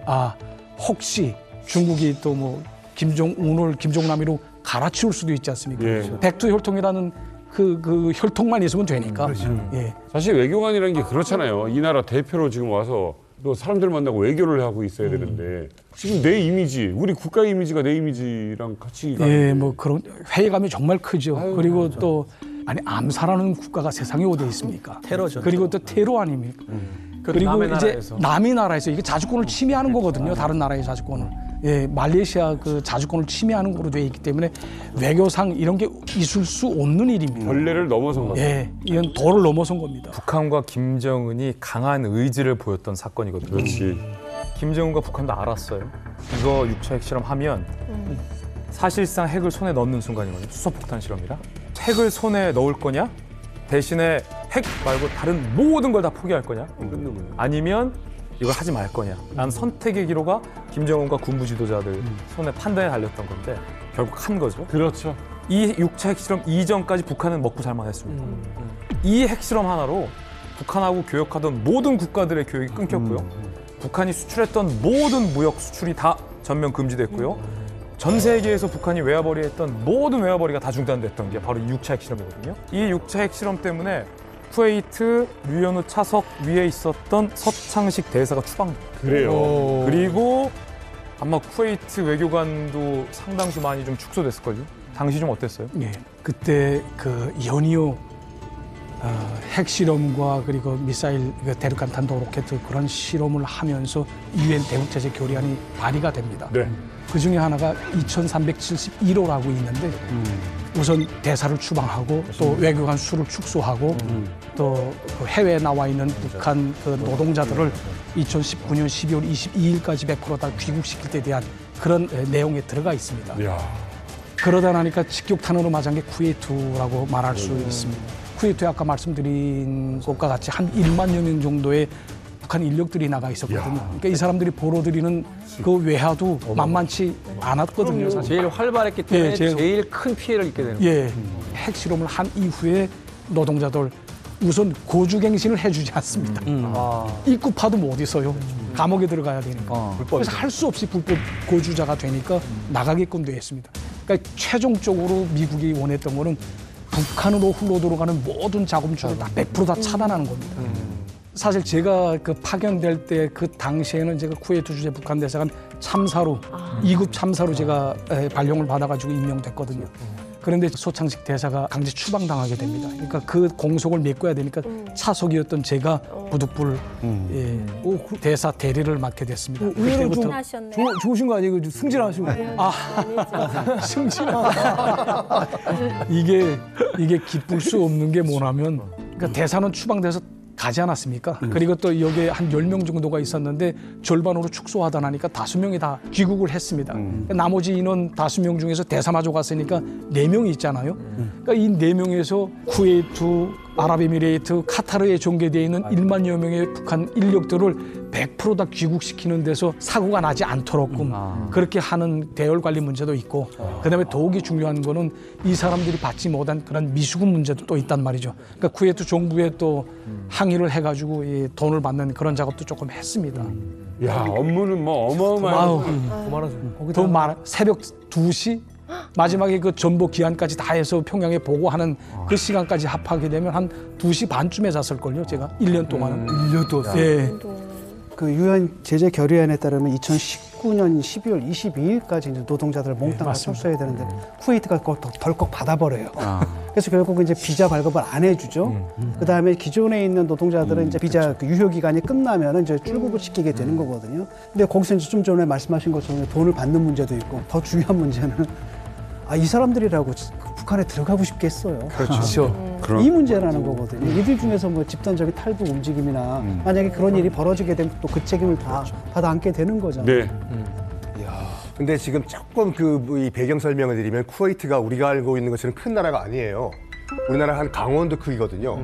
혹시 중국이 또 뭐 김정은을 김종남이로 갈아치울 수도 있지 않습니까? 백두혈통이라는 그 혈통만 있으면 되니까. 사실 외교관이라는 게 그렇잖아요. 이 나라 대표로 지금 와서 또 사람들 만나고 외교를 하고 있어야 되는데 지금 내 이미지, 우리 국가의 이미지가 내 이미지랑 같이 뭐 그런 회의감이 정말 크죠. 그리고 맞아. 또 암살하는 국가가 세상에 어디 있습니까? 테러죠. 그리고 또 테러 아닙니까? 그리고 남의 이제 나라에서. 남의 나라에서 이게 자주권을 침해하는 거거든요. 다른 나라의 자주권을. 말레이시아 그 자주권을 침해하는 거로 돼 있기 때문에 외교상 이런 게 있을 수 없는 일입니다. 전례를 넘어선 겁니다. 이건 도를 넘어선 겁니다. 북한과 김정은이 강한 의지를 보였던 사건이거든요. 그렇지. 김정은과 북한도 알았어요. 이거 6차 핵실험하면 사실상 핵을 손에 넣는 순간이거든요. 수소폭탄 실험이라. 핵을 손에 넣을 거냐? 대신에 핵 말고 다른 모든 걸 다 포기할 거냐? 아니면 이걸 하지 말 거냐? 난 선택의 기로가 김정은과 군부 지도자들 손에 판단에 달렸던 건데 결국 한 거죠. 그렇죠. 이 6차 핵실험 이전까지 북한은 먹고 살만 했습니다. 이 핵실험 하나로 북한하고 교역하던 모든 국가들의 교역이 끊겼고요. 북한이 수출했던 모든 무역 수출이 다 전면 금지됐고요. 전 세계에서 북한이 외화벌이 했던 모든 외화벌이가 다 중단됐던 게 바로 이 6차 핵실험이거든요. 이 6차 핵실험 때문에 쿠웨이트 류현우 차석 위에 있었던 서창식 대사가 추방됩니다. 그래요. 그리고 아마 쿠웨이트 외교관도 상당수 많이 좀 축소됐을걸요. 당시 좀 어땠어요? 그때 그 연이어 핵실험과 그리고 미사일 대륙간탄도 로켓 그런 실험을 하면서 유엔 대북제재 교리안이 발의가 됩니다. 그 중에 하나가 2371호라고 있는데 우선 대사를 추방하고 또 외교관 수를 축소하고 또 해외에 나와 있는 북한 그 노동자들을 2019년 12월 22일까지 100% 다 귀국시킬 때 대한 그런 내용에 들어가 있습니다. 그러다 나니까 직격탄으로 맞은 게 쿠웨이트라고 말할 수 있습니다. 쿠웨이트에 아까 말씀드린 것과 같이 한 1만여 명 정도의 북한 인력들이 나가 있었거든요. 그러니까 이 사람들이 벌어들이는 그 외화도 만만치 않았거든요. 사실. 제일 활발했기 때문에 제일 큰 피해를 입게 되는 거예요. 핵실험을 한 이후에 노동자들 우선 고주갱신을 해주지 않습니다. 입국파도 못 있어요. 감옥에 들어가야 되니까. 그래서 할 수 없이 불법 고주자가 되니까 나가게끔 되어 있습니다. 그러니까 최종적으로 미국이 원했던 거는 북한으로 흘러 들어가는 모든 자금줄을 다 100% 다 차단하는 겁니다. 사실 제가 그 파견될 때 그 당시에는 제가 쿠웨이트 주재 북한 대사관 참사로 2급 참사로 제가 발령을 받아가지고 임명됐거든요. 그런데 소창식 대사가 강제 추방당하게 됩니다. 그러니까 그 공속을 메꿔야 되니까 차속이었던 제가 부득불 대사 대리를 맡게 됐습니다. 의외로 좀 좋으신 거 아니에요? 승진하신 거. 승진. 이게 기쁠 수 없는 게 뭐냐면 그러니까 대사는 추방돼서 가지 않았습니까? 그리고 또 여기에 한 10명 정도가 있었는데 절반으로 축소하다 나니까 5명이 다 귀국을 했습니다. 나머지 인원 5명 중에서 대사마저 갔으니까 4명이 있잖아요. 그러니까 이 4명에서 쿠웨이트, 아랍에미레이트, 카타르에 전개되어 있는 1만여 명의 북한 인력들을 100% 다 귀국시키는 데서 사고가 나지 않도록끔 그렇게 하는 대열 관리 문제도 있고 그다음에 더욱이 중요한 거는 이 사람들이 받지 못한 그런 미수금 문제도 또 있단 말이죠. 그러니까 쿠웨이트 정부에 또 항의를 해가지고 이 돈을 받는 그런 작업도 조금 했습니다. 야, 업무는 뭐 어마어마한. 더 많아. 새벽 2시 마지막에 그 전보 기한까지 다 해서 평양에 보고하는 그 시간까지 합하게 되면 한 2시 반쯤에 잤을걸요, 제가 1년 동안은. 1년 동안. 예. 그 유엔 제재 결의안에 따르면 2019년 12월 22일까지 이제 노동자들을 몽땅 철수해야 되는데 쿠웨이트가 그걸 덜컥 받아버려요. 그래서 결국 이제 비자 발급을 안 해주죠. 그 다음에 기존에 있는 노동자들은 이제 비자 그 유효 기간이 끝나면 이제 출국을 시키게 되는 거거든요. 근데 거기서 이제 좀 전에 말씀하신 것처럼 돈을 받는 문제도 있고 더 중요한 문제는 이 사람들이라고 북한에 들어가고 싶겠어요. 그렇죠. 이 문제라는 거거든요. 이들 중에서 뭐 집단적인 탈북 움직임이나 만약에 그런 일이 벌어지게 되면 또 그 책임을 다 받아 안게 되는 거잖아요. 네. 근데 지금 조금 이 배경 설명을 드리면 쿠웨이트가 우리가 알고 있는 것처럼 큰 나라가 아니에요. 우리나라 한 강원도 크기거든요.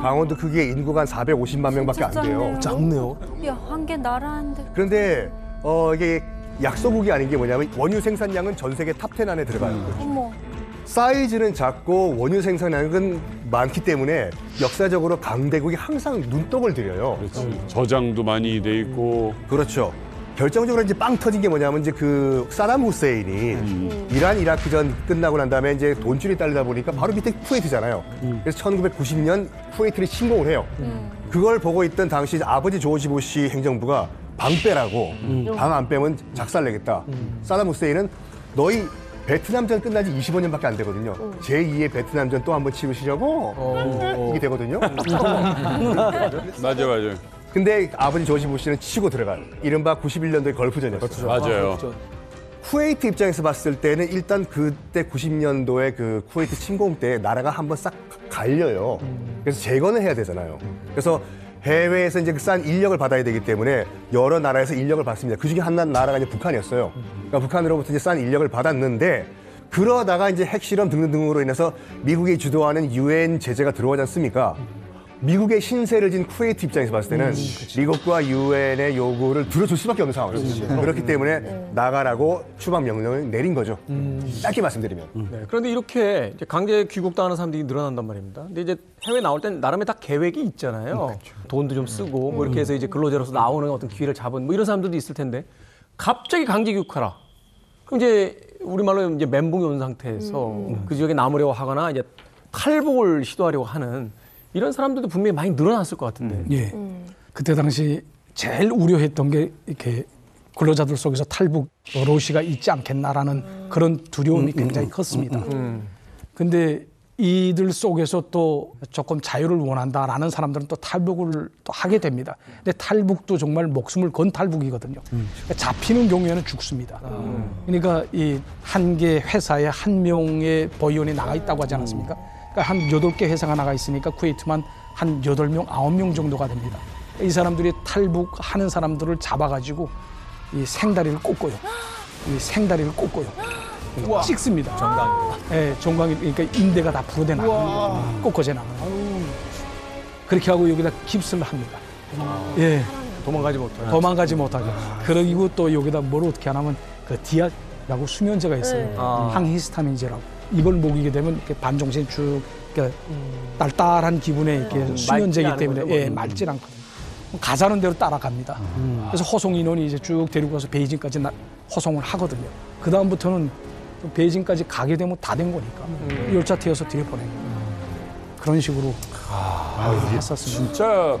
강원도 크기의 인구가 한 450만 명밖에 안 돼요. 작네요. 야, 한 개 나라인데. 그런데 이게 약소국이 아닌 게 뭐냐면 원유 생산량은 전 세계 탑 10 안에 들어가요. 어머. 사이즈는 작고 원유 생산량은 많기 때문에 역사적으로 강대국이 항상 눈독을 들여요. 그렇지. 저장도 많이 돼 있고. 그렇죠. 결정적으로 이제 빵 터진 게 뭐냐면 이제 그 사담 후세인이 이란 이라크전 끝나고 난 다음에 이제 돈줄이 딸리다 보니까 바로 밑에 쿠웨이트잖아요. 그래서 1990년 쿠웨이트를 침공을 해요. 그걸 보고 있던 당시 아버지 조지 부시 행정부가 방 빼라고 방 안 빼면 작살내겠다. 사담 후세인은 너희 베트남전 끝난 지 25년밖에 안 되거든요. 제2의 베트남전 또 한 번 치르시려고 이게 되거든요. 맞아. 근데 아버지 조지 부시는 치고 들어가요. 이른바 91년도의 걸프전이었어요. 맞아요. 쿠웨이트 입장에서 봤을 때는 일단 그때 90년도에 그 쿠웨이트 침공 때 나라가 한번 싹 갈려요. 그래서 재건을 해야 되잖아요. 그래서 해외에서 이제 그 싼 인력을 받아야 되기 때문에 여러 나라에서 인력을 받습니다. 그 중에 한 나라가 이제 북한이었어요. 그러니까 북한으로부터 이제 싼 인력을 받았는데 그러다가 이제 핵실험 등등으로 인해서 미국이 주도하는 유엔 제재가 들어오지 않습니까? 미국의 신세를 진 쿠웨이트 입장에서 봤을 때는 미국과 유엔의 요구를 들어줄 수밖에 없는 상황이었어요. 그렇기 때문에 나가라고 추방 명령을 내린 거죠. 짧게 말씀드리면. 네, 그런데 이렇게 이제 강제 귀국당하는 사람들이 늘어난단 말입니다. 근데 이제 해외 나올 땐 나름의 다 계획이 있잖아요. 돈도 좀 쓰고 뭐 이렇게 해서 이제 근로자로서 나오는 어떤 기회를 잡은 뭐 이런 사람들도 있을 텐데 갑자기 강제 귀국하라. 그럼 이제 우리말로 이제 멘붕이 온 상태에서 그 지역에 남으려고 하거나 이제 탈북을 시도하려고 하는 이런 사람들도 분명히 많이 늘어났을 것 같은데. 예. 그때 당시 제일 우려했던 게 이렇게 근로자들 속에서 탈북 러시가 있지 않겠나라는 그런 두려움이 굉장히 컸습니다. 근데 이들 속에서 또 조금 자유를 원한다라는 사람들은 또 탈북을 또 하게 됩니다. 근데 탈북도 정말 목숨을 건 탈북이거든요. 그러니까 잡히는 경우에는 죽습니다. 그러니까 이 한 개 회사에 한 명의 보위원이 나가 있다고 하지 않았습니까? 그러니까 한 8개 회사가 나가 있으니까 쿠웨이트만 한 8명, 9명 정도가 됩니다. 이 사람들이 탈북하는 사람들을 잡아가지고 이 생다리를 꽂고요. 이 생다리를 꽂고요. 찍습니다. 정강이. 네, 정강이 그러니까 인대가 다 부러져 나가요. 꽂고져 나가요. 그렇게 하고 여기다 깁스를 합니다. 예, 도망가지 못하게. 그리고 또 여기다 뭘 어떻게 하냐면 그 디아라고 수면제가 있어요. 항히스타민제라고. 이걸 먹이게 되면 이렇게 반정신 쭉 그러니까 딸딸한 기분에 이렇게 수면제이기 때문에 맑질 않거든요. 가자는 대로 따라갑니다. 그래서 호송 인원이 이제 쭉 데리고 가서 베이징까지 호송을 하거든요. 그 다음부터는 베이징까지 가게 되면 다 된 거니까 열차 태워서 들여보내는 거예요. 그런 식으로 했었습니다. 진짜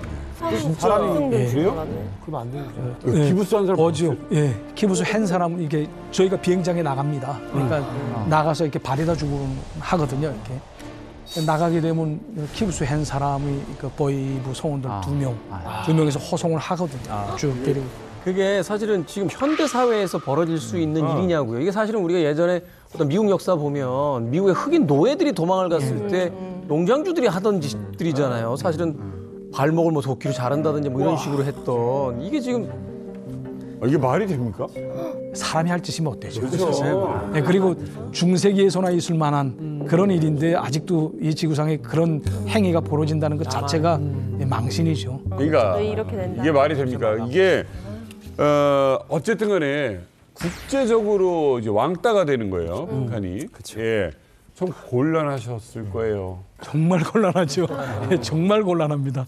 사람이 그래요? 그러면 안 되죠. 기부스 한 사람 거죠. 예, 기부스 한 사람 이게 저희가 비행장에 나갑니다. 그러니까 나가서 이렇게 발에다 주고 하거든요. 이렇게 나가게 되면 기부스 한 사람이 그 보이부 성원들 두 명에서 호송을 하거든요. 쭉 데리고. 그게 사실은 지금 현대 사회에서 벌어질 수 있는 일이냐고요. 이게 사실은 우리가 예전에 어떤 미국 역사 보면 미국의 흑인 노예들이 도망을 갔을 때 농장주들이 하던 짓들이잖아요. 사실은 발목을 뭐 도끼로 자른다든지 뭐 이런 식으로 했던 이게 지금 이게 말이 됩니까? 사람이 할 짓이면 어때죠? 그렇죠. 네, 그리고 중세기에서나 있을 만한 그런 일인데 아직도 이 지구상에 그런 행위가 벌어진다는 것 자체가 망신이죠. 그러니까 왜 이렇게 된다? 이게 말이 됩니까? 이게 어쨌든 간에 국제적으로 이제 왕따가 되는 거예요. 북한이. 예. 좀 곤란하셨을 거예요. 정말 곤란하죠. 예, 정말 곤란합니다.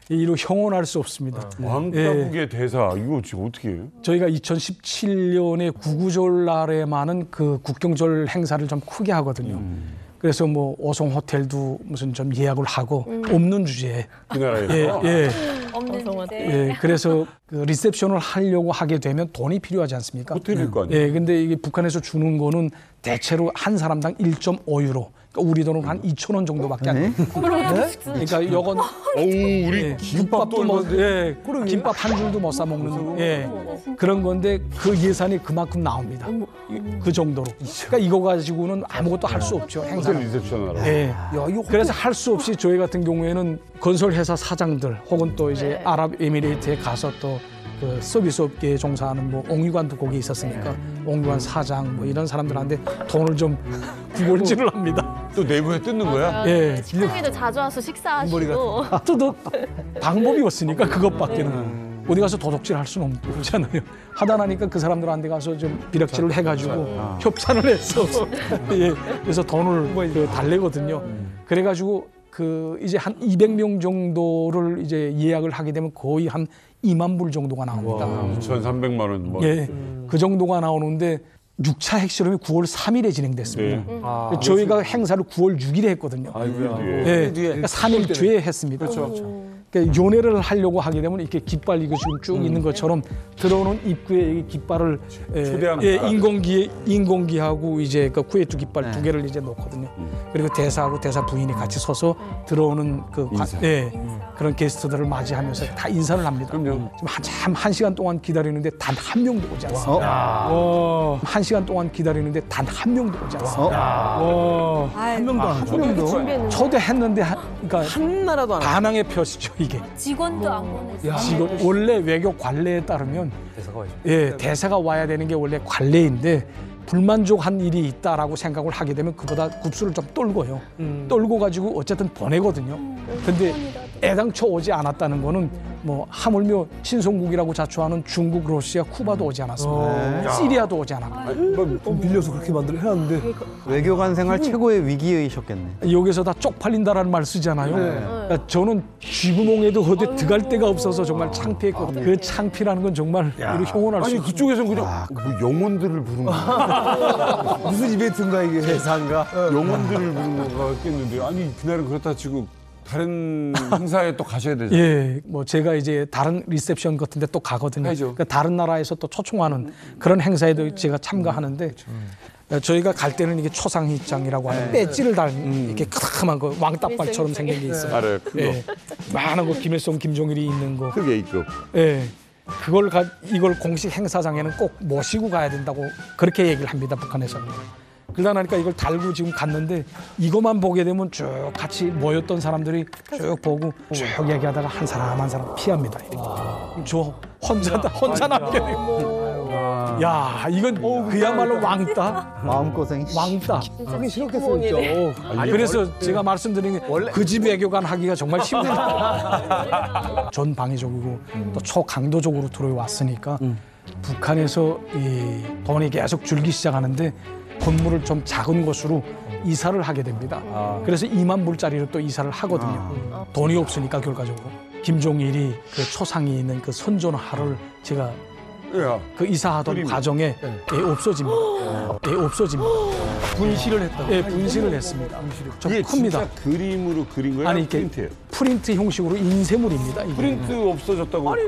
이로 형언할 수 없습니다. 왕따국의 대사 이거 지금 어떻게 해요? 저희가 2017년에 구구절 날에만은 그 국경절 행사를 좀 크게 하거든요. 그래서 뭐 오송 호텔도 무슨 좀 예약을 하고 없는 주제에 그 나라에서 없는 예, 그래서 그 리셉션을 하려고 하게 되면 돈이 필요하지 않습니까? 호텔일 거 아니에요? 예, 근데 이게 북한에서 주는 거는 대체로 한 사람당 1.5유로. 그러니까 우리 돈으로 한 2,000원 정도밖에 안 돼요. 그러니까 이건 우리 김밥도 뭐, 김밥 한 줄도 못 사 먹는 그런 건데 그 예산이 그만큼 나옵니다. 그 정도로. 그러니까 이거 가지고는 아무것도 할 수 없죠. 행사. 리셉션 하러. 예. 그래서 할 수 없이 저희 같은 경우에는 건설회사 사장들 혹은 또 이제 아랍에미레이트에 가서 또 그 서비스 업계에 종사하는 뭐 옹유관도 거기 있었으니까 옹유관 사장 뭐 이런 사람들한테 돈을 좀 구걸질을 합니다. 또 내부에 뜯는 거야? 예. 식당에도 자주 와서 식사하시고. 또 방법이 없으니까 그것밖에는. 어디 가서 도둑질 할 수는 없잖아요. 하다 나니까 그 사람들한테 가서 좀 비락질을 해가지고 협찬을 해서 예, 그래서 돈을 그 달래거든요. 그래가지고 그 이제 한 200명 정도를 이제 예약을 하게 되면 거의 한 2만 불 정도가 나옵니다. 2,300만 원. 뭐. 예, 그 정도가 나오는데 6차 핵실험이 9월 3일에 진행됐습니다. 네. 저희가 행사를 9월 6일에 했거든요. 예, 그러니까 3일 뒤에 했습니다. 그러니까 연애를 하려고 하게 되면 이렇게 깃발 이거 지금 쭉 있는 것처럼 들어오는 입구에 이 깃발을 인공기하고 이제 그 쿠웨이트 깃발 두 개를 이제 놓거든요. 그리고 대사하고 대사 부인이 같이 서서 들어오는 그 그런 게스트들을 맞이하면서 다 인사를 합니다. 지금 한참 1시간 동안 기다리는데 단 한 명도 오지 않습니다. 1시간 동안 기다리는데 단 한 명도 오지 않습니다. 한 명도 안 하죠. 초대했는데 그러니까 한 나라도 안 반항의 표시죠 이게. 직원도 안 보냈어요. 직원 원래 외교 관례에 따르면 대사가 와야 되는 게 원래 관례인데 불만족한 일이 있다라고 생각을 하게 되면 그보다 굽수를 좀 떨고요. 떨고 가지고 어쨌든 보내거든요. 근데 애당초 오지 않았다는 거는 뭐 하물며 친송국이라고 자처하는 중국, 러시아, 쿠바도 오지 않았습니다. 시리아도 오지 않았고. 돈 빌려서 그렇게 해놨는데 외교관 생활 최고의 위기이셨겠네. 여기서 다 쪽팔린다라는 말 쓰잖아요. 그러니까 저는 쥐구멍에도 어디 들어갈 데가 없어서 정말 창피했거든요. 그 창피라는 건 정말 우리 형언할 수 아니 없어요. 그쪽에서는 그냥 뭐 영혼들을 부른 거야. 무슨 이벤트인가 이게 세상가? 영혼들을 부른 거겠는데 아니 그날은 그렇다 치고 다른 행사에 또 가셔야 되죠. 예, 뭐 제가 이제 다른 리셉션 같은데 또 가거든요. 그러니까 다른 나라에서 또 초청하는 그런 행사에도 제가 참가하는데 저희가 갈 때는 이게 초상휘장이라고 하는 배지를 달는 이렇게 크다만 그 왕따발처럼 생긴 게 있어요. 알아요. 예, 많은 거 김일성, 김정일이 있는 거. 그게 있고. 예. 이걸 공식 행사장에는 꼭 모시고 가야 된다고 그렇게 얘기를 합니다, 북한에서는. 그러다 나니까 이걸 달고 지금 갔는데 이것만 보게 되면 쭉 같이 모였던 사람들이 쭉 보고 쭉 얘기하다가 한 사람 피합니다. 저 혼자 남겨두고. 야, 이건 그야말로 왕따. 마음고생이. 왕따. 하기 싫었겠어요. 그래서 제가 말씀드린 게 그 집 외교관 하기가 정말 힘들다. 전 방위적이고 또 초강도적으로 들어왔으니까 북한에서 이 돈이 계속 줄기 시작하는데 건물을 좀 작은 곳으로 이사를 하게 됩니다. 그래서 2만 불짜리로 또 이사를 하거든요. 돈이 없으니까 결과적으로. 김종일이 그 초상이 있는 그 선전하를 제가 그 이사하던 과정에 없어집니다. 없어집니다. 분실을 했다. 분실을 했습니다. 좀 이게 큽니다. 진짜 그림으로 그린 거예요? 아니, 이게 프린트예요? 프린트 형식으로 인쇄물입니다. 이게. 프린트 없어졌다고? 아니,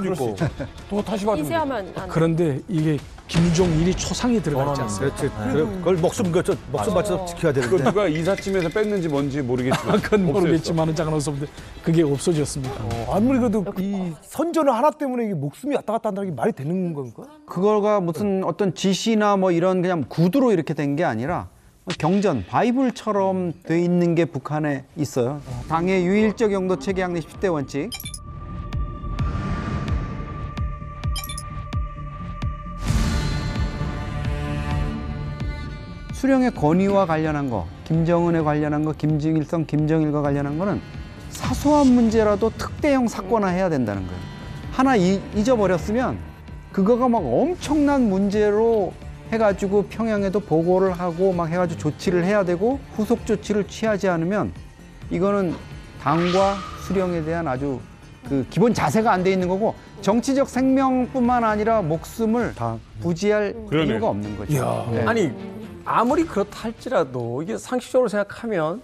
그럴 수 있죠. 또 다시 받으면 인쇄하면 안 돼. 그런데 이게 김종일이 초상이 들어가 있지 않습니까? 그렇지. 그걸 목숨 바쳐 지켜야 되는데. 그거 누가 이삿짐에서 뺐는지 뭔지 모르겠지만 그건 모르겠지만은 상관없습니다. 그게 없어졌습니다. 아무리 그래도 이 선전을 하나 때문에 이게 목숨이 왔다 갔다 한다는 게 말이 되는 건가? 그거가 무슨 어떤 지시나 뭐 이런 그냥 구두로 이렇게 된 게 아니라 경전, 바이블처럼 돼 있는 게 북한에 있어요. 당의 유일적 용도 체계 양립 10대 원칙. 수령의 권위와 관련한 거, 김정은에 관련한 거, 김정일성, 김정일과 관련한 거는 사소한 문제라도 특대형 사건화해야 된다는 거예요. 하나 잊어버렸으면 그거가 막 엄청난 문제로 해가지고 평양에도 보고를 하고 막 해가지고 조치를 해야 되고 후속 조치를 취하지 않으면 이거는 당과 수령에 대한 아주 그 기본 자세가 안 돼 있는 거고 정치적 생명뿐만 아니라 목숨을 다 부지할 이유가 없는 거죠. 네. 아니 아무리 그렇다 할지라도 이게 상식적으로 생각하면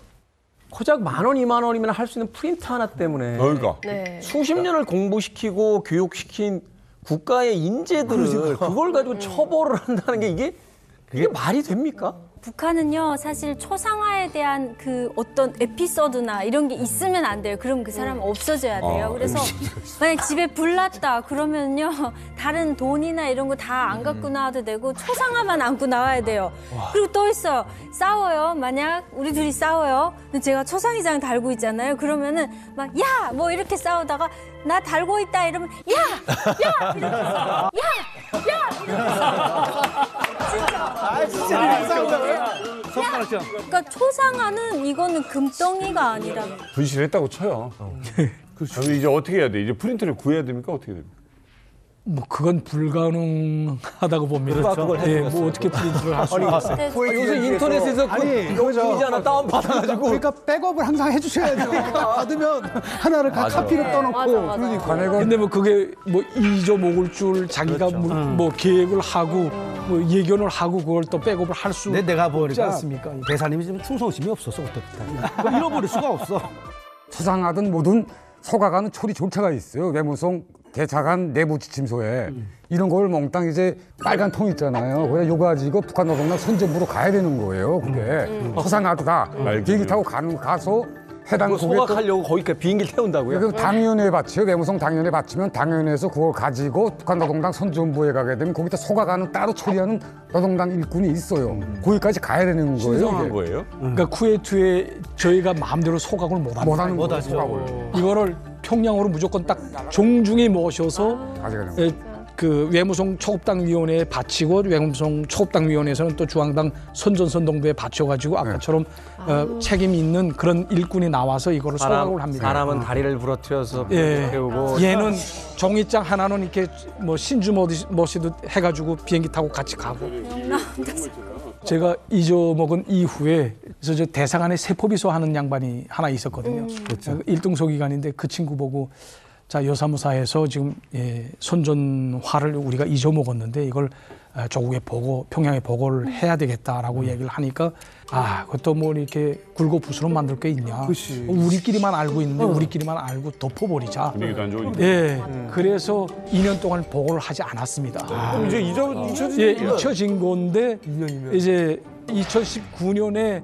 고작 10,000원, 20,000원이면 할 수 있는 프린트 하나 때문에 그러니까. 수십 년을 공부시키고 교육시킨 국가의 인재들을 그걸 가지고 처벌을 한다는 게 이게 말이 됩니까? 북한은요 사실 초상화에 대한 그 어떤 에피소드나 이런 게 있으면 안 돼요. 그럼 그 사람은 없어져야 돼요. 그래서 만약 집에 불 났다 그러면요 다른 돈이나 이런 거 다 안 갖고 나와도 되고 초상화만 안고 나와야 돼요. 그리고 또 있어요. 싸워요. 만약 우리 둘이 싸워요. 근데 제가 초상의장 달고 있잖아요. 그러면은 막 야 뭐 이렇게 싸우다가 나 달고 있다 이러면 야 이러면서 야 이러면서 진짜 진짜 싸우다가 그러니까 초상화는 이거는 금덩이가 아니라 분실했다고 쳐요. 그럼 이제 어떻게 해야 돼? 이제 프린트를 구해야 됩니까? 어떻게 됩니까? 뭐 그건 불가능하다고 봅니다. 그걸 뭐 어떻게 프린트를 할 수 있겠어요? 요새 인터넷에서 용기지 않아 다운 받아가지고 그러니까 백업을 항상 해주셔야 돼요. 받으면 하나를 카피로 떠놓고. 근데 뭐 그게 뭐 잊어먹을 줄 자기가 뭐 계획을 하고 뭐 예견을 하고 그걸 또 백업을 할 수 내가 없지 보니까 않습니까? 대사님이 좀 충성심이 없었어 그때부터. 잃어버릴 수가 없어. 초상하든 뭐든 소가가는 처리 절차가 있어요. 외무성 대사관 내부 지침서에 이런 걸 몽땅 이제 빨간 통 있잖아요. 그래 요거 가지고 북한 노동당 선전부로 가야 되는 거예요. 그게 초상하다 비행기 타고 가서 해당 소각하려고 거기까지 비행기를 태운다고요? 그럼 당위원회에 바치요. 외무성 당위원회에 바치면 당위원회에서 그걸 가지고 북한 노동당 선전부에 가게 되면 거기다 소각하는 따로 처리하는 노동당 일꾼이 있어요. 거기까지 가야 되는 거예요. 신성한 거예요? 그러니까 쿠웨이트에 저희가 마음대로 소각을 못하는 거예요. 소각을. 이거를 평양으로 무조건 딱 종중에 모셔서 그 외무성 초급당위원회에 바치고 외무성 초급당위원회에서는 또 중앙당 선전선동부에 바쳐가지고 아까처럼 책임 있는 그런 일꾼이 나와서 이거를 소각을 합니다. 사람은 다리를 부러뜨려서 태우고 얘는 종이장 하나는 이렇게 뭐 신주 모시듯 해가지고 비행기 타고 같이 가고. 제가 잊어먹은 이후에 그래서 저 대사관에 세포비서 하는 양반이 하나 있었거든요. 그렇죠. 1등 소기관인데 그 친구 보고 자 여사무사에서 지금 선전화를 우리가 잊어먹었는데 이걸 조국에 평양에 보고를 해야 되겠다라고 얘기를 하니까 그것도 뭐 이렇게 굴고 부스럼 만들 게 있냐. 우리끼리만 알고 있는데 우리끼리만 알고 덮어버리자. 분위기도 안 좋으니까. 그래서 2년 동안 보고를 하지 않았습니다. 그럼 이제 잊혀진 건데 이제 2019년에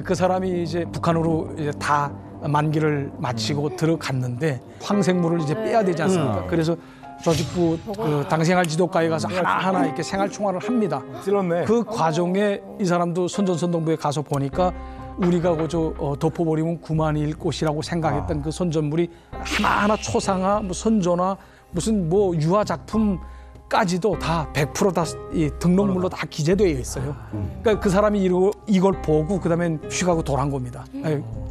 그 사람이 이제 북한으로 이제 다 만기를 마치고 들어갔는데 황생물을 이제 빼야 되지 않습니까? 그래서 조직부 그 당생활 지도과에 가서 하나하나 이렇게 생활 총괄을 합니다. 찔렀네. 그 과정에 이 사람도 선전선동부에 가서 보니까 우리가 그저 덮어버리면 그만일 곳이라고 생각했던 그 선전물이 하나하나 초상화, 뭐 선전화, 무슨 뭐 유화 작품까지도 다 100% 다 이 등록물로 다 기재되어 있어요. 그러니까 그 사람이 이걸 보고 그다음에 휘가고 돌아간 겁니다.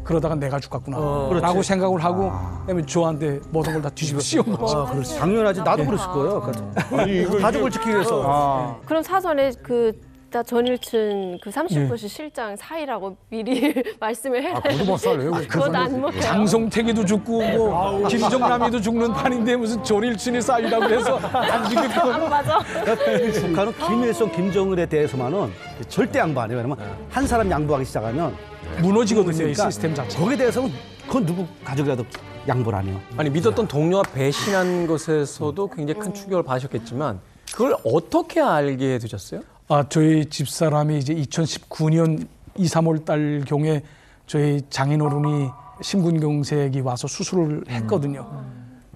그러다가 내가 죽겠구나 라고 생각을 하고 그다음에 저한테 모든 걸 다 뒤집어 씌운 거죠. 당연하지. 나도 그랬을 거예요. 가족을 지키기 위해서. 그럼 사전에 그 이따 전일춘 그 30호실 실장 사이라고 미리 말씀을 해요. 그것도 못 살려요. 그건 안 먹혀요. 장성택이도 죽고 뭐 김정남이도 죽는 판인데 무슨 전일춘이 쌓이라고 해서 안 죽이고. 맞아. 북한은 김일성, 김정은에 대해서만은 절대 양보 안 해요. 왜냐면 한 사람 양보하기 시작하면 무너지거든요, 이 그러니까 시스템 자체. 거기에 대해서는 그건 누구 가족이라도 양보를 안 해요. 아니 믿었던 동료와 배신한 것에서도 굉장히 큰 충격을 받으셨겠지만 그걸 어떻게 알게 되셨어요? 저희 집사람이 이제 2019년 2, 3월 달 경에 저희 장인어른이 심근경색이 와서 수술을 했거든요.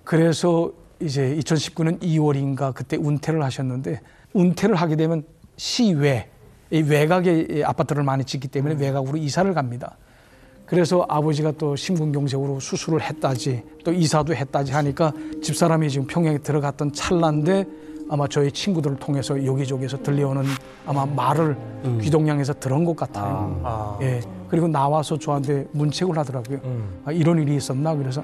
그래서 이제 2019년 2월인가 그때 은퇴를 하셨는데 은퇴를 하게 되면 시외, 이 외곽에 아파트를 많이 짓기 때문에 외곽으로 이사를 갑니다. 그래서 아버지가 또 심근경색으로 수술을 했다지 또 이사도 했다지 하니까 집사람이 지금 평양에 들어갔던 찰나인데 아마 저희 친구들을 통해서 여기저기서 들려오는 아마 말을 귀동냥에서 들은 것 같아요. 예. 그리고 나와서 저한테 문책을 하더라고요. 이런 일이 있었나? 그래서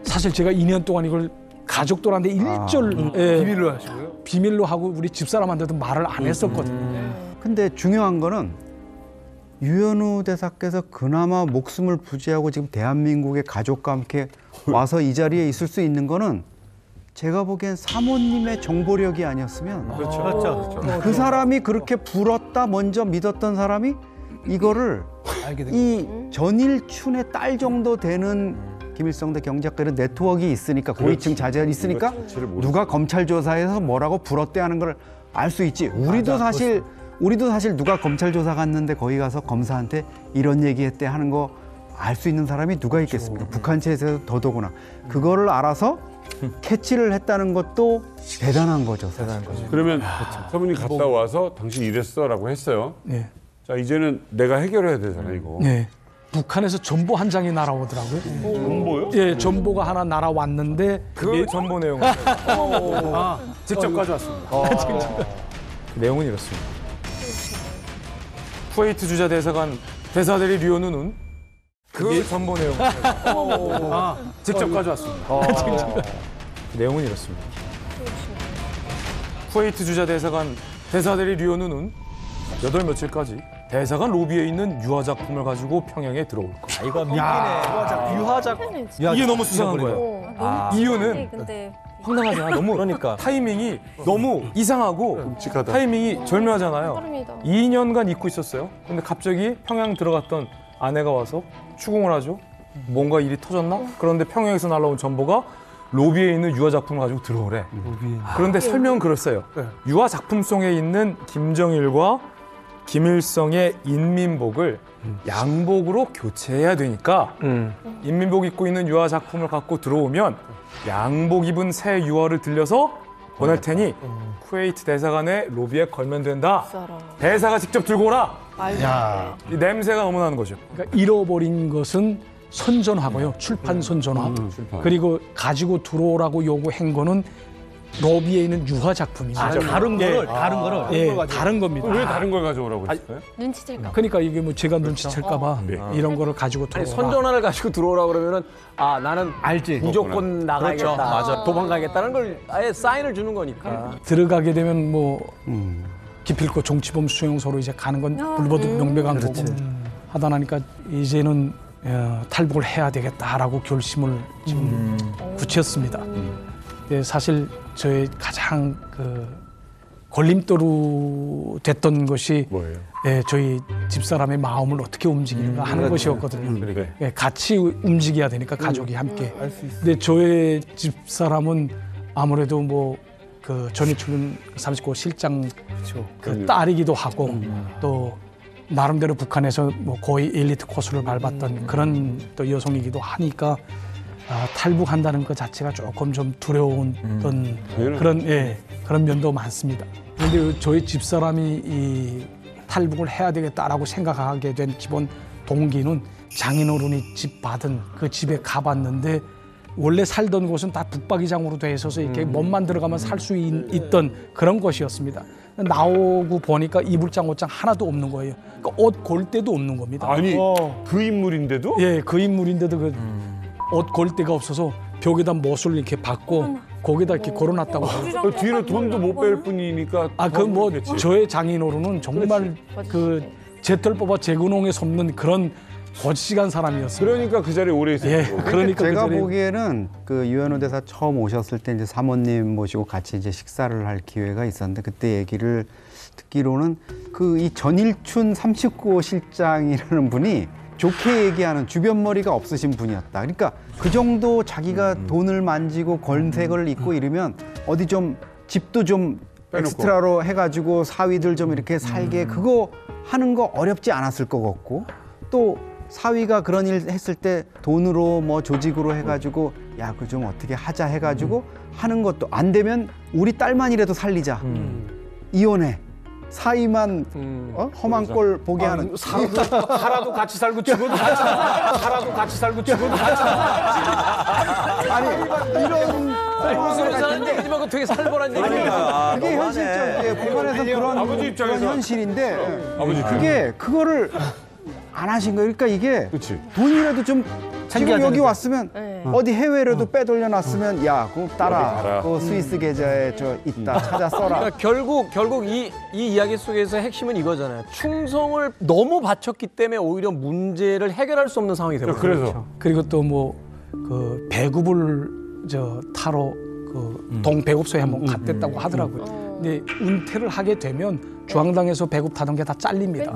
사실 제가 2년 동안 이걸 가족들한테 일절 비밀로 하시고요? 비밀로 하고 우리 집사람한테도 말을 안 했었거든요. 근데 중요한 거는 유현우 대사께서 그나마 목숨을 부지하고 지금 대한민국의 가족과 함께 와서 이 자리에 있을 수 있는 거는 제가 보기엔 사모님의 정보력이 아니었으면 그렇죠. 그 사람이 그렇게 불었다 먼저 믿었던 사람이 이거를 이 전일춘의 딸 정도 되는 김일성대 경제학과 이런 네트워크 있으니까 고위층 자제가 있으니까 누가 검찰 조사에서 뭐라고 불었대 하는 걸 알 수 있지. 우리도 사실 누가 검찰 조사 갔는데 거기 가서 검사한테 이런 얘기했대 하는 거 알 수 있는 사람이 누가 있겠습니까? 북한 체제에서 더더구나. 그거를 알아서 캐치를 했다는 것도 대단한 거죠. 대단한 거죠. 그러면 사모님 갔다 와서 당신 이랬어라고 했어요. 네. 자 이제는 내가 해결해야 되잖아 이거. 네. 북한에서 전보 한 장이 날아오더라고요. 전보요? 예, 전보가 하나 날아왔는데 그 전보 내용 직접 가져왔습니다. 내용은 이렇습니다. 쿠웨이트 주재 대사관 대사대리 류현우는 그 전보 내용 직접 가져왔습니다. 내용은 이렇습니다. 쿠웨이트 주재 대사관 대사대리 류현우는 8 며칠까지 대사관 로비에 있는 유화 작품을 가지고 평양에 들어올 것. 이거 유화 작품. 이게 너무 수상한 거예요. 이유는 근데 황당하잖아. 너무 그러니까 타이밍이 너무 이상하고 끔찍하다. 타이밍이 절묘하잖아요. 빠릅니다. 2년간 잊고 있었어요. 근데 갑자기 평양 들어갔던 아내가 와서 추궁을 하죠. 뭔가 일이 터졌나? 그런데 평양에서 날라온 전보가 로비에 있는 유화 작품을 가지고 들어오래. 그런데 설명은 그랬어요. 유화 작품송에 있는 김정일과 김일성의 인민복을 양복으로 교체해야 되니까 인민복 입고 있는 유화 작품을 갖고 들어오면 양복 입은 새 유화를 들려서 보낼 테니 쿠웨이트 대사관의 로비에 걸면 된다. 대사가 직접 들고 오라. 이 냄새가 너무 나는 거죠. 그러니까 잃어버린 것은 선전하고요. 출판 선전화. 그리고 가지고 들어오라고 요구한 거는 로비에 있는 유화 작품입니다. 다른 거를 다른 겁니다. 왜 다른 걸 가져오라고 했어요? 눈치챌까 봐. 그러니까 이게 뭐 제가 눈치챌까봐 이런 거를 가지고 아니, 들어오라. 선전화를 가지고 들어오라 그러면은 나는 알지 무조건 나가야겠다. 그렇죠. 맞아. 도망가겠다는 걸 아예 사인을 주는 거니까. 들어가게 되면 뭐 기필코 정치범 수용소로 이제 가는 건 불보듯 명백한 거고 하다 나니까 이제는 탈북을 해야 되겠다라고 결심을 지금 굳혔습니다. 사실 저의 가장 그 걸림돌로 됐던 것이 뭐예요? 저희 집사람의 마음을 어떻게 움직이는가 하는 것이었거든요. 같이 움직여야 되니까 가족이 함께. 근데 저의 집사람은 아무래도 뭐 그 전일춘 39호 실장 그 딸이기도 하고 또 나름대로 북한에서 뭐 거의 엘리트 코스를 밟았던 그런 또 여성이기도 하니까 탈북한다는 것 자체가 조금 좀 두려운 그런 면도 많습니다. 그런데 저희 집사람이 이 탈북을 해야 되겠다라고 생각하게 된 기본 동기는 장인어른이 집 받은 그 집에 가봤는데 원래 살던 곳은 다 북박이장으로 돼 있어서 이렇게 몸만 들어가면 살 수 있던 그런 곳이었습니다. 나오고 보니까 이불장 옷장 하나도 없는 거예요. 그러니까 옷 골대도 없는 겁니다. 아니 그 인물인데도? 예, 그 인물인데도 그 옷 골대가 없어서 벽에다 못을 이렇게 박고 거기다 이렇게 걸어놨다고. 뒤로 돈도 못 뺄 뿐이니까. 그 뭐 저의 장인어른은 정말 그 제털 뽑아 제근홍에 섭는 그런 거지간 사람이었어요. 그러니까 그 자리에 오래 있었고. 예, 그러니까 제가 그 자리에 보기에는 그 유현우 대사 처음 오셨을 때 이제 사모님 모시고 같이 이제 식사를 할 기회가 있었는데 그때 얘기를 듣기로는 그 이 전일춘 39호 실장이라는 분이 좋게 얘기하는 주변 머리가 없으신 분이었다. 그러니까 그 정도 자기가 돈을 만지고 권색을 있고 이러면 어디 좀 집도 좀 빼놓고. 엑스트라로 해가지고 사위들 좀 이렇게 살게 그거 하는 거 어렵지 않았을 것 같고 또 사위가 그런 일 했을 때 돈으로 뭐 조직으로 해가지고 야 그 좀 어떻게 하자 해가지고 하는 것도 안 되면 우리 딸만이라도 살리자 이혼해 사위만 험한 꼴 보게 하는 살아도 같이 살고 죽어도 같이 살아도 같이 살고 죽어도 같이 아니 이런 무슨 같은데 하지만 되게 살벌한 얘기야. 그게 현실적이에요. 공간에서 그런 아버지 입장에서. 그런 현실인데 아버지 그거를 안 하신 거예요. 그러니까 이게 돈이라도 좀 지금 여기 왔으면 어디 해외라도 빼돌려 놨으면 야, 그거 따라. 그 스위스 계좌에 저 있다. 찾아 써라. 그러니까 결국 이 이야기 속에서 핵심은 이거잖아요. 충성을 너무 바쳤기 때문에 오히려 문제를 해결할 수 없는 상황이 되거든요. 그래서 그리고 또 뭐 그 배급을 타러 그 동배급소에 한번 갔댔다고 하더라고요. 근데 은퇴를 하게 되면 중앙당에서 배급 타던 게 다 잘립니다.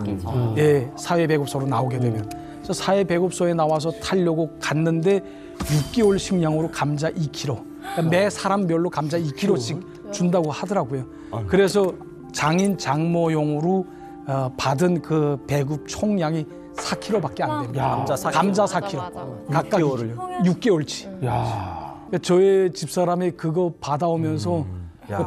예, 사회배급소로 나오게 되면. 그래서 사회배급소에 나와서 타려고 갔는데 6개월 식량으로 감자 2kg. 그러니까 매 사람별로 감자 2kg씩 준다고 하더라고요. 그래서 장인 장모용으로 받은 그 배급 총량이 4kg밖에 안 됩니다. 감자 4kg. 각각 6개월치. 저의 집사람이 그거 받아오면서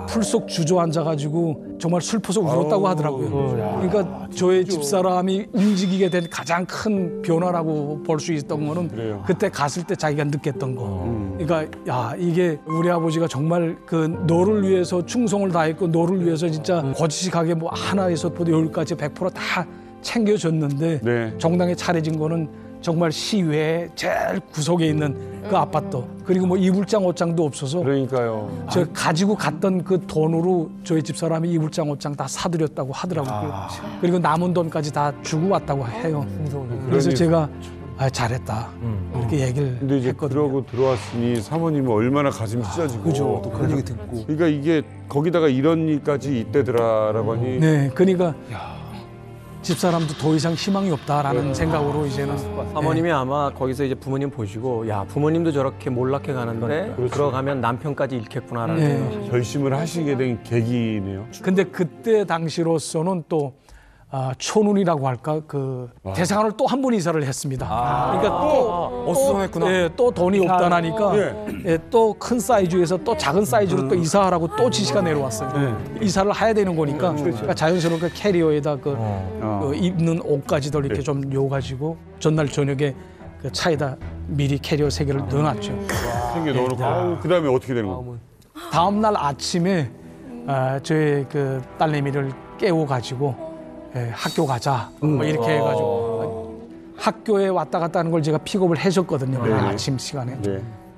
풀속 주저앉아가지고 정말 슬퍼서 울었다고 하더라고요. 그러니까 저의 집사람이 움직이게 된 가장 큰 변화라고 볼 수 있었던 거는 그때 갔을 때 자기가 느꼈던 거. 그러니까 야 이게 우리 아버지가 정말 그 너를 위해서 충성을 다했고 너를 위해서 진짜 거짓하게 뭐 하나에서부터 열까지 100%다 챙겨줬는데 정당에 차려진 거는 정말 시외에 제일 구석에 있는 그 아파트 그리고 뭐 이불장 옷장도 없어서 그러니까요. 저 가지고 갔던 그 돈으로 저희 집사람이 이불장 옷장 다 사드렸다고 하더라고요. 그리고 남은 돈까지 다 주고 왔다고 해요. 그래서 제가 잘했다 이렇게 얘기를 근데 이제 했거든요. 그러고 들어왔으니 사모님은 얼마나 가슴이 찢어지고. 그죠. 또 그런 얘기 듣고. 그러니까 이게 거기다가 이런 일까지 있대더라라고 하니. 네, 그러니까 집사람도 더 이상 희망이 없다라는 생각으로 이제는 사모님이 아마 거기서 이제 부모님 보시고 야 부모님도 저렇게 몰락해 가는데 들어가면 남편까지 잃겠구나라는 생각. 결심을 하시게 된 계기네요. 근데 그때 당시로서는 또 초눈이라고 할까 그 대사관을 또 한 번 이사를 했습니다. 그러니까 또 어수선했구나. 예, 또 돈이 없다나니까 또 큰 사이즈에서 또 작은 사이즈로 또 이사하라고 또 지시가 내려왔어요. 이사를 해야 되는 거니까 그러니까 자연스럽게 캐리어에다 그 입는 옷까지도 이렇게 좀 요가지고 전날 저녁에 그 차에다 미리 캐리어 3개를 넣어놨죠. 챙겨 넣어놓고 그다음에 어떻게 되는 거예요? 다음 날 아침에 저희 그 딸내미를 깨워가지고 학교 가자 뭐 이렇게 해가지고 학교에 왔다 갔다 하는 걸 제가 픽업을 해줬거든요. 아침 시간에.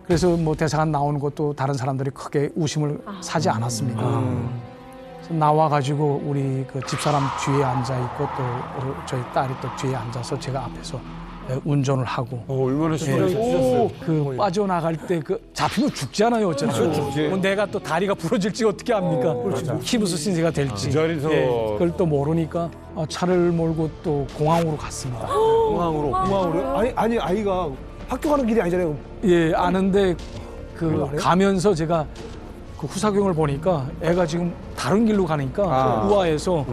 그래서 뭐 대사관 나오는 것도 다른 사람들이 크게 웃음을 사지 않았습니다. 그래서 나와가지고 우리 그 집사람 뒤에 앉아 있고 또 저희 딸이 또 뒤에 앉아서 제가 앞에서 운전을 하고. 얼마나 심장이 찢었어요. 그 빠져나갈 때 그 잡히면 죽잖아요, 어쨌든. 뭐 내가 또 다리가 부러질지 어떻게 합니까? 키부스 신세가 될지. 그 자리에서 그걸 또 모르니까 차를 몰고 또 공항으로 갔습니다. 공항으로? 아니 아이가 학교 가는 길이 아니잖아요. 예, 아는데 그 가면서 제가 그 후사경을 보니까 애가 지금 다른 길로 가니까 우아해서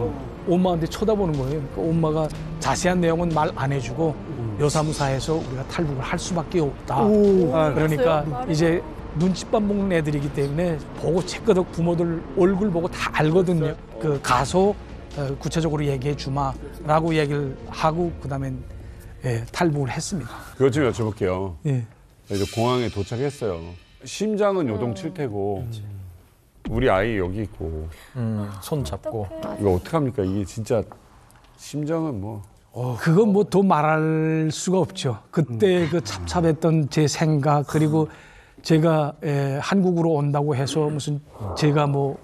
엄마한테 쳐다보는 거예요. 그러니까 엄마가 자세한 내용은 말 안 해주고 여사무사에서 우리가 탈북을 할 수밖에 없다. 그러니까 이제 눈칫밥 먹는 애들이기 때문에 보고 채끄덕 부모들 얼굴 보고 다 알거든요. 그 가서 구체적으로 얘기해 주마라고 얘기를 하고 그다음엔 탈북을 했습니다. 그것 좀 여쭤볼게요. 예. 이제 공항에 도착했어요. 심장은 요동칠 테고 우리 아이 여기 있고 손 잡고 이거 어떡합니까? 이게 진짜 심정은 뭐 그건 뭐 더 말할 수가 없죠. 그때 그 찹찹했던 제 생각 그리고 제가 한국으로 온다고 해서 무슨 제가 뭐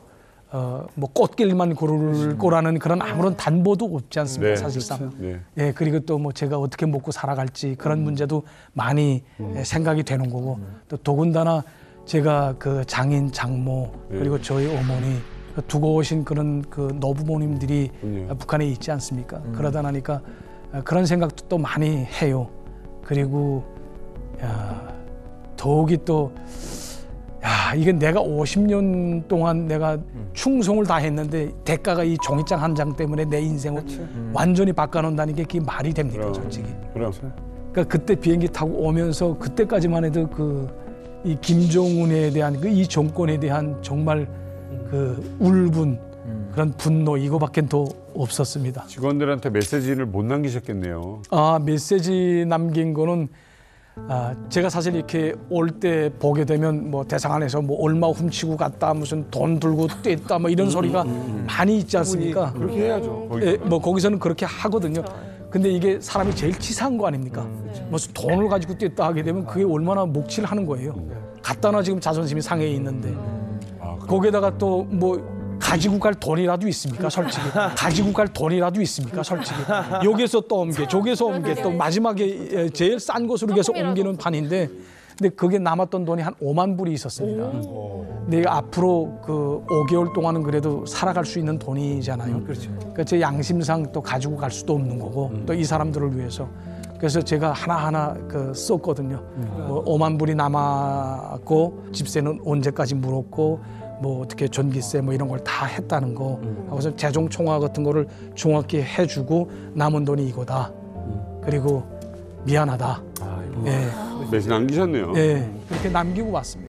꽃길만 걸을 거라는 그런 아무런 단보도 없지 않습니까? 네. 사실상. 그렇죠. 네. 예, 그리고 또 뭐 제가 어떻게 먹고 살아갈지 그런 문제도 많이 생각이 되는 거고 또 더군다나 제가 그 장인, 장모 그리고 저희 어머니 두고 오신 그런 그 노부모님들이 북한에 있지 않습니까? 그러다 나니까 그런 생각도 또 많이 해요. 그리고 더욱이 또 이게 내가 50년 동안 내가 충성을 다했는데 대가가 이 종이장 한 장 때문에 내 인생을 완전히 바꿔놓는다는 게 그게 말이 됩니까, 솔직히? 그러니까 그때 비행기 타고 오면서 그때까지만 해도 이 김정은에 대한 이 정권에 대한 정말 그 울분 그런 분노 이거밖에 더 없었습니다. 직원들한테 메시지를 못 남기셨겠네요. 메시지 남긴 거는 제가 사실 이렇게 올 때 보게 되면 뭐 대사관에서 뭐 얼마 훔치고 갔다 무슨 돈 들고 뗐다 뭐 이런 소리가 많이 있지 않습니까? 그렇게 해야죠. 뭐 거기서는 그렇게 하거든요. 근데 이게 사람이 제일 치사한 거 아닙니까? 무슨 돈을 가지고 뗐다 하게 되면 그게 얼마나 목칠하는 거예요. 갖다 놔 지금 자존심이 상해 있는데 거기에다가 또 뭐 가지고 갈 돈이라도 있습니까, 솔직히? 가지고 갈 돈이라도 있습니까, 솔직히? 여기서 또 옮겨, 저기서 옮겨, 또 마지막에 제일 싼 곳으로 계속 옮기는 판인데, 근데 그게 남았던 돈이 한 5만 불이 있었습니다. 근데 이거 앞으로 그 5개월 동안은 그래도 살아갈 수 있는 돈이잖아요. 그러니까 제 양심상 또 가지고 갈 수도 없는 거고, 또 이 사람들을 위해서. 그래서 제가 하나하나 썼거든요. 뭐 5만 불이 남았고, 집세는 언제까지 물었고, 뭐 어떻게 전기세 뭐 이런 걸 다 했다는 거 하고서 재정 총화 같은 거를 정확히 해주고 남은 돈이 이거다. 그리고 미안하다. 메시지 남기셨네요. 예, 그렇게 남기고 왔습니다.